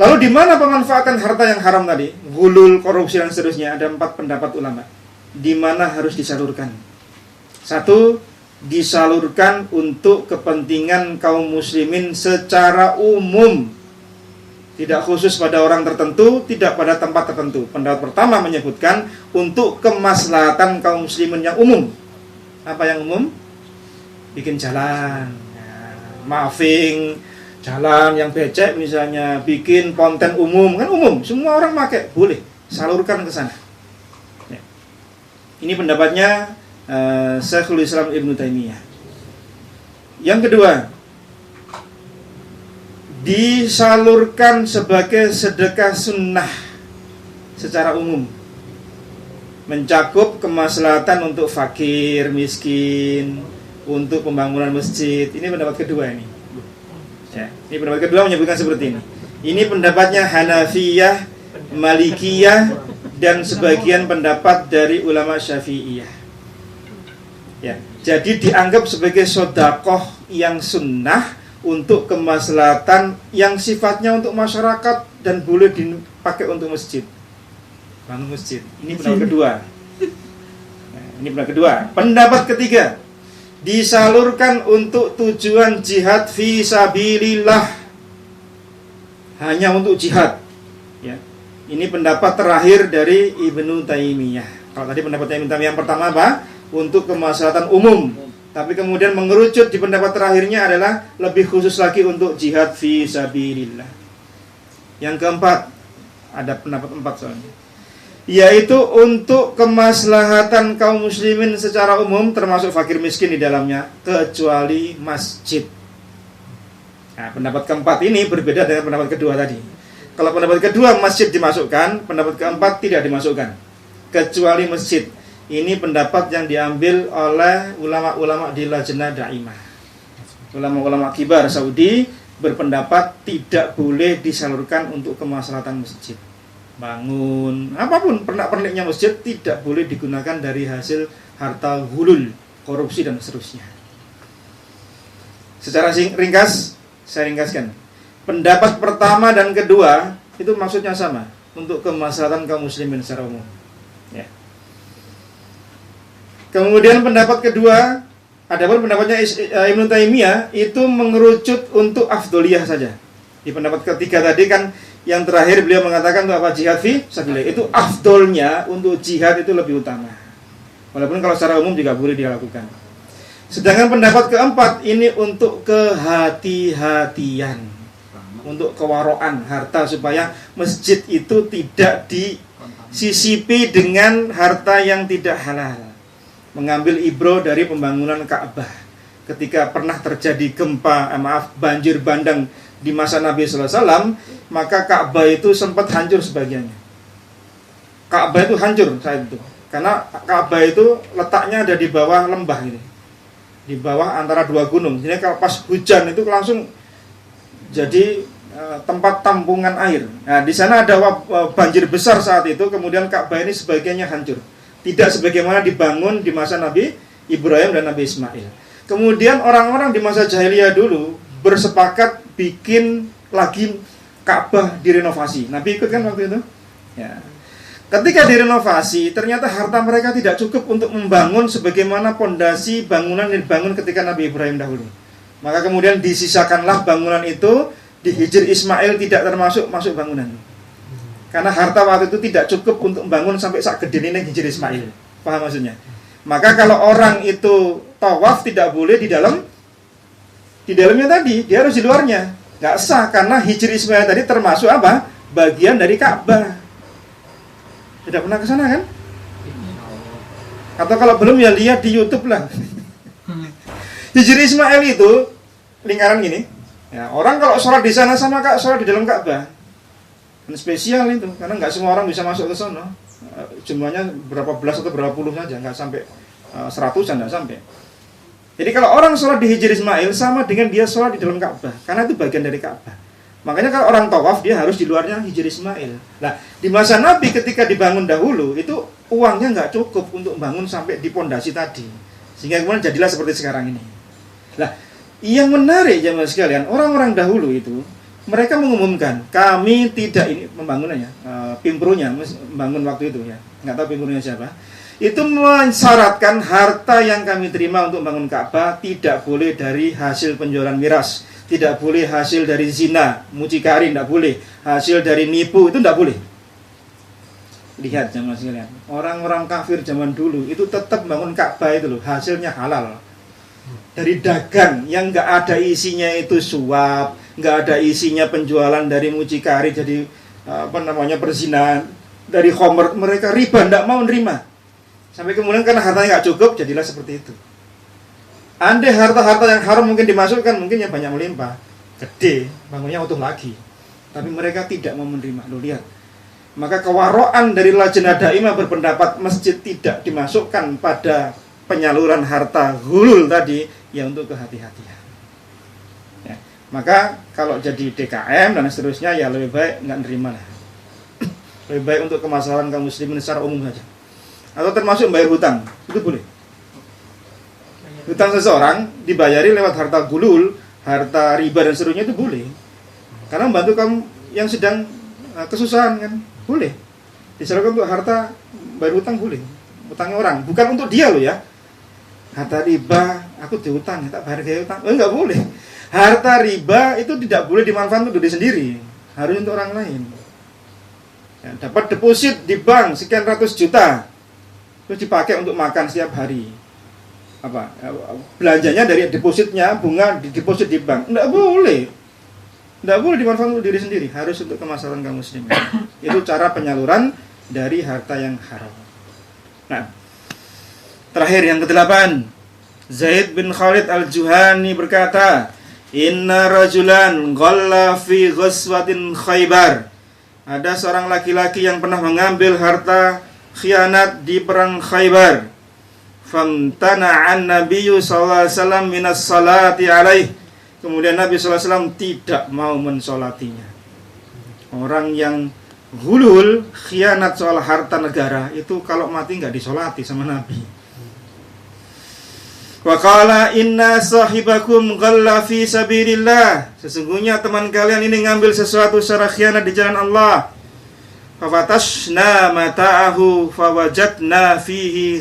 Lalu di mana pemanfaatan harta yang haram tadi? Gulul, korupsi dan seterusnya. Ada 4 pendapat ulama. Di mana harus disalurkan? 1, disalurkan untuk kepentingan kaum muslimin secara umum, tidak khusus pada orang tertentu, tidak pada tempat tertentu. Pendapat pertama menyebutkan untuk kemaslahatan kaum muslimin yang umum. Apa yang umum? Bikin jalan, maafing jalan yang becek misalnya, bikin konten umum, kan umum, semua orang pakai, boleh salurkan ke sana. Ya. Ini pendapatnya Syekhul Islam Ibnu Taimiyah. Yang kedua, disalurkan sebagai sedekah sunnah secara umum, mencakup kemaslahatan untuk fakir, miskin, untuk pembangunan masjid. Ini pendapat kedua ini. Ya, ini pendapat kedua menyebutkan seperti ini. Ini pendapatnya Hanafiyah, Malikiyah, dan sebagian pendapat dari ulama Syafi'iyah. Ya, jadi dianggap sebagai sedekah yang sunnah untuk kemaslahatan yang sifatnya untuk masyarakat dan boleh dipakai untuk masjid. Bangun masjid. Ini pendapat kedua. Nah, ini pendapat kedua. Pendapat ketiga, disalurkan untuk tujuan jihad fi sabilillah, hanya untuk jihad. Ya. Ini pendapat terakhir dari Ibnu Taimiyah. Kalau tadi pendapatnya Ibnu Taimiyah yang pertama apa? Untuk kemaslahatan umum. Tapi kemudian mengerucut di pendapat terakhirnya adalah lebih khusus lagi untuk jihad fi sabilillah. Yang keempat, ada pendapat empat soalnya, yaitu untuk kemaslahatan kaum muslimin secara umum, termasuk fakir miskin di dalamnya, kecuali masjid. Nah, pendapat keempat ini berbeda dengan pendapat kedua tadi. Kalau pendapat kedua masjid dimasukkan, pendapat keempat tidak dimasukkan, kecuali masjid. Ini pendapat yang diambil oleh ulama-ulama di Lajnah Daimah. Ulama-ulama kibar Saudi berpendapat tidak boleh disalurkan untuk kemaslahatan masjid. Bangun, apapun pernak-perniknya masjid tidak boleh digunakan dari hasil harta hulul, korupsi dan seterusnya. Secara ringkas, saya ringkaskan. Pendapat pertama dan kedua itu maksudnya sama, untuk kemaslahatan kaum muslimin secara umum. Ya. Kemudian pendapat kedua, adapun pendapatnya Ibnu Taimiyah itu mengerucut untuk afdoliyah saja. Di pendapat ketiga tadi kan yang terakhir beliau mengatakan untuk apa? Jihad fi sabilillah. Itu afdolnya untuk jihad itu lebih utama. Walaupun kalau secara umum juga boleh dilakukan. Sedangkan pendapat keempat ini untuk kehati-hatian, untuk kewaroan harta, supaya masjid itu tidak disisipi dengan harta yang tidak halal. Mengambil ibro dari pembangunan Ka'bah. Ketika pernah terjadi banjir bandang di masa Nabi sallallahu alaihi wasallam, maka Ka'bah itu sempat hancur sebagiannya. Ka'bah itu hancur saat itu, karena Ka'bah itu letaknya ada di bawah lembah ini, di bawah antara dua gunung. Jadi kalau pas hujan itu langsung jadi tempat tampungan air. Nah, di sana ada banjir besar saat itu, kemudian Ka'bah ini sebagiannya hancur. Tidak sebagaimana dibangun di masa Nabi Ibrahim dan Nabi Ismail. Kemudian orang-orang di masa jahiliyah dulu bersepakat bikin lagi Ka'bah direnovasi. Nabi ikut kan waktu itu? Ya. Ketika direnovasi, ternyata harta mereka tidak cukup untuk membangun sebagaimana pondasi bangunan yang dibangun ketika Nabi Ibrahim dahulu. Maka kemudian disisakanlah bangunan itu, di Hijr Ismail tidak termasuk masuk bangunan. Karena harta waktu itu tidak cukup untuk membangun sampai sak gede ini Hijr Ismail. Paham maksudnya? Maka kalau orang itu tawaf tidak boleh di dalamnya tadi, dia harus di luarnya. Nggak sah, karena Hijr Ismail tadi termasuk apa? Bagian dari Ka'bah. Tidak pernah ke sana kan? Atau kalau belum ya lihat di YouTube lah. Hijr Ismail itu lingkaran gini. Ya, orang kalau sholat di sana sama sholat di dalam Ka'bah. Spesial itu, karena nggak semua orang bisa masuk ke sana. Jumlahnya berapa belas atau berapa puluh saja, nggak sampai 100-an, nggak sampai. Jadi kalau orang sholat di Hijr Ismail sama dengan dia sholat di dalam Ka'bah, karena itu bagian dari Ka'bah. Makanya kalau orang tawaf dia harus di luarnya Hijr Ismail. Nah, di masa Nabi ketika dibangun dahulu itu uangnya nggak cukup untuk bangun sampai di pondasi tadi, sehingga kemudian jadilah seperti sekarang ini. Nah, yang menarik jemaah sekalian, orang-orang dahulu itu mereka mengumumkan, kami tidak ini membangunannya, pimpronya membangun waktu itu ya, nggak tahu pimpronya siapa. itu mensyaratkan harta yang kami terima untuk bangun Ka'bah tidak boleh dari hasil penjualan miras, tidak boleh hasil dari zina, mucikari, tidak boleh hasil dari nipu, itu tidak boleh. Lihat jamaah sekalian, orang-orang kafir zaman dulu itu tetap bangun Ka'bah itu loh, hasilnya halal. Dari dagang yang nggak ada isinya itu suap, nggak ada isinya penjualan dari mucikari jadi perzinahan, dari khomer, mereka riba, nggak mau nerima. Sampai kemudian karena hartanya nggak cukup, jadilah seperti itu. Andai harta-harta yang haram mungkin dimasukkan, mungkin ya banyak melimpah, gede, bangunnya utuh lagi. Tapi mereka tidak mau menerima. Lo lihat. Maka kewaraan dari Lajnah Daimah berpendapat masjid tidak dimasukkan pada penyaluran harta hulul tadi, ya untuk kehati-hatian. Ya. Maka kalau jadi DKM dan seterusnya ya lebih baik nggak nerima lah. Lebih baik untuk kemaslahatan kaum muslimin secara umum saja. Atau termasuk bayar hutang, itu boleh. Hutang seseorang dibayari lewat harta gulul, harta riba dan seterusnya itu boleh. Karena membantu kamu yang sedang kesusahan kan, boleh. Disalurkan untuk harta bayar hutang boleh. Hutangnya orang, bukan untuk dia loh ya. Harta riba, aku dihutang, tak bayar gaya hutang. Enggak boleh. Harta riba itu tidak boleh dimanfaatkan untuk diri sendiri, harus untuk orang lain. Ya, dapat deposit di bank sekian ratus juta, terus dipakai untuk makan setiap hari. Belanjanya dari depositnya, bunga di deposit di bank. Enggak boleh. Enggak boleh dimanfaatkan untuk diri sendiri, harus untuk kemaslahatan kaum muslimin. Itu cara penyaluran dari harta yang haram. Nah, terakhir yang ke-8, Zaid bin Khalid al-Juhani berkata, "Inna rajulan ghalla fi ghazwatin Khaybar." Ada seorang laki-laki yang pernah mengambil harta khianat di perang Khaybar. Famtana'an Nabiyyu sallallahu alaihi wasallam minas salati alaih. Kemudian Nabi sallallahu alaihi wasallam tidak mau mensolatinya. Orang yang hulul, khianat soal harta negara, itu kalau mati nggak disolati sama Nabi. Wa qala inna sahibakum ghalla fi sabilillah. Sesungguhnya teman kalian ini ngambil sesuatu secara khianat di jalan Allah. Fafatashna mata'ahu fawajadna fihi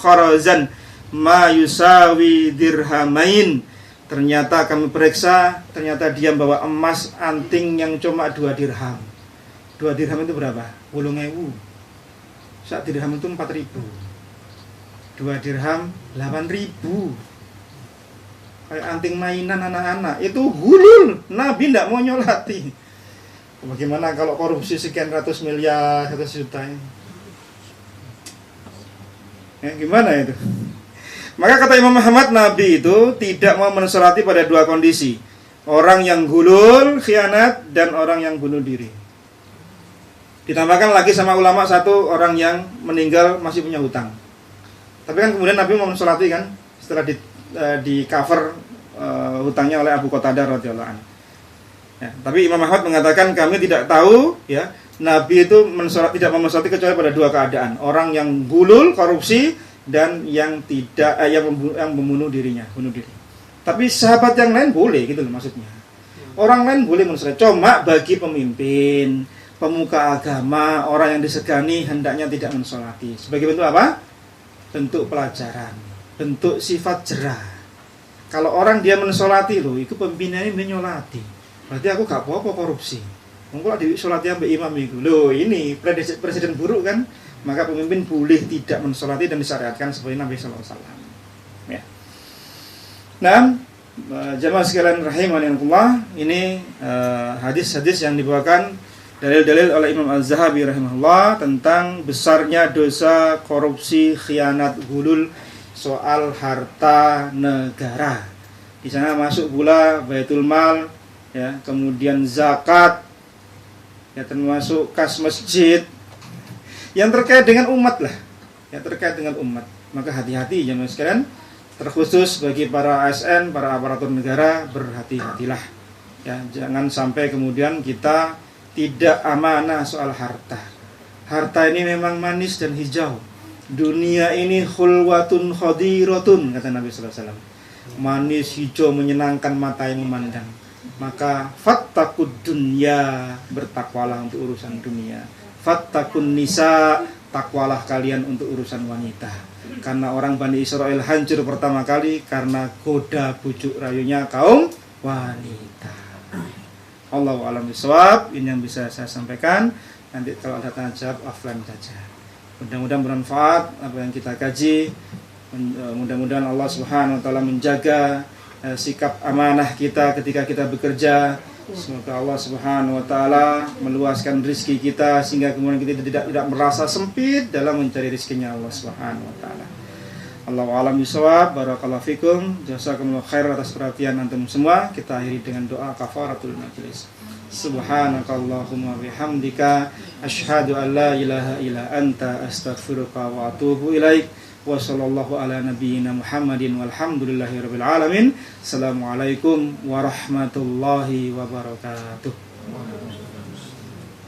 kharazan ma yusawi dirhamain. Ternyata kami periksa, ternyata dia membawa emas anting yang cuma 2 dirham. 2 dirham itu berapa? 8.000. Saat dirham itu 4.000. 2 dirham 8.000. Kayak anting mainan anak-anak. Itu hulul. Nabi tidak mau nyolati. Bagaimana kalau korupsi sekian ratus miliar, 100 juta ini? Ya, gimana itu? Maka kata Imam Ahmad, Nabi itu tidak mau mensolati pada 2 kondisi. Orang yang hulul, khianat, dan orang yang bunuh diri. Ditambahkan lagi sama ulama satu, orang yang meninggal masih punya hutang. Tapi kan kemudian Nabi mau mensolati kan, setelah di cover hutangnya oleh Abu Qatadah radhiyallahu anhu. Ya, tapi Imam Ahmad mengatakan kami tidak tahu ya, Nabi itu tidak mensolati kecuali pada 2 keadaan. Orang yang bulul, korupsi, dan yang tidak yang membunuh dirinya, bunuh diri. Tapi sahabat yang lain boleh gitu loh maksudnya. Orang lain boleh mensolati. Cuma bagi pemimpin, pemuka agama, orang yang disegani hendaknya tidak mensolati. Sebagai bentuk apa? Bentuk pelajaran, bentuk sifat jerah. Kalau orang dia mensolati loh, itu pimpinannya menyolati. Berarti aku gak apa-apa korupsi. Mungkin di solati sampai imam itu. Loh ini presiden buruk kan? Maka pemimpin boleh tidak mensolati dan disyariatkan seperti Nabi sallallahu alaihi wasallam. Ya. Nah, jamaah sekalian rahimanillah, ini hadis-hadis yang dibawakan dalil-dalil oleh Imam Az-Zahabi rahimahullah tentang besarnya dosa korupsi, khianat, gulul soal harta negara. Di sana masuk pula baitul mal, ya, kemudian zakat, ya, termasuk kas masjid yang terkait dengan umat lah, yang terkait dengan umat. Maka hati-hati jemaah sekalian, terkhusus bagi para ASN, para aparatur negara, berhati-hatilah. Ya, jangan sampai kemudian kita tidak amanah soal harta. Harta ini memang manis dan hijau. Dunia ini khulwatun khadiratun, kata Nabi sallallahu alaihi wasallam. Manis, hijau, menyenangkan mata yang memandang. Maka fattaqud dunya, bertakwalah untuk urusan dunia. Fattaqun nisa, takwalah kalian untuk urusan wanita. Karena orang Bani Israel hancur pertama kali karena goda bujuk rayunya kaum wanita. Allahu a'lam bishawab. Ini yang bisa saya sampaikan. Nanti kalau ada tanya jawab offline saja. Mudah-mudahan bermanfaat apa yang kita kaji. Mudah-mudahan Allah Subhanahu wa taala menjaga sikap amanah kita ketika kita bekerja. Semoga Allah Subhanahu wa taala meluaskan rezeki kita sehingga kemudian kita tidak merasa sempit dalam mencari rezekinya Allah Subhanahu wa taala. Allahu a'lam bishawab. Barakallahu fikum. Jazakumullahu khair atas perhatian antum semua. Kita akhiri dengan doa kafaratul majlis. Subhanakallahumma bihamdika asyhadu an la ilaha illa anta astaghfiruka wa atubu ilaik. Wa sallallahu ala nabiyyina Muhammadin walhamdulillahirabbil alamin. Assalamualaikum warahmatullahi wabarakatuh.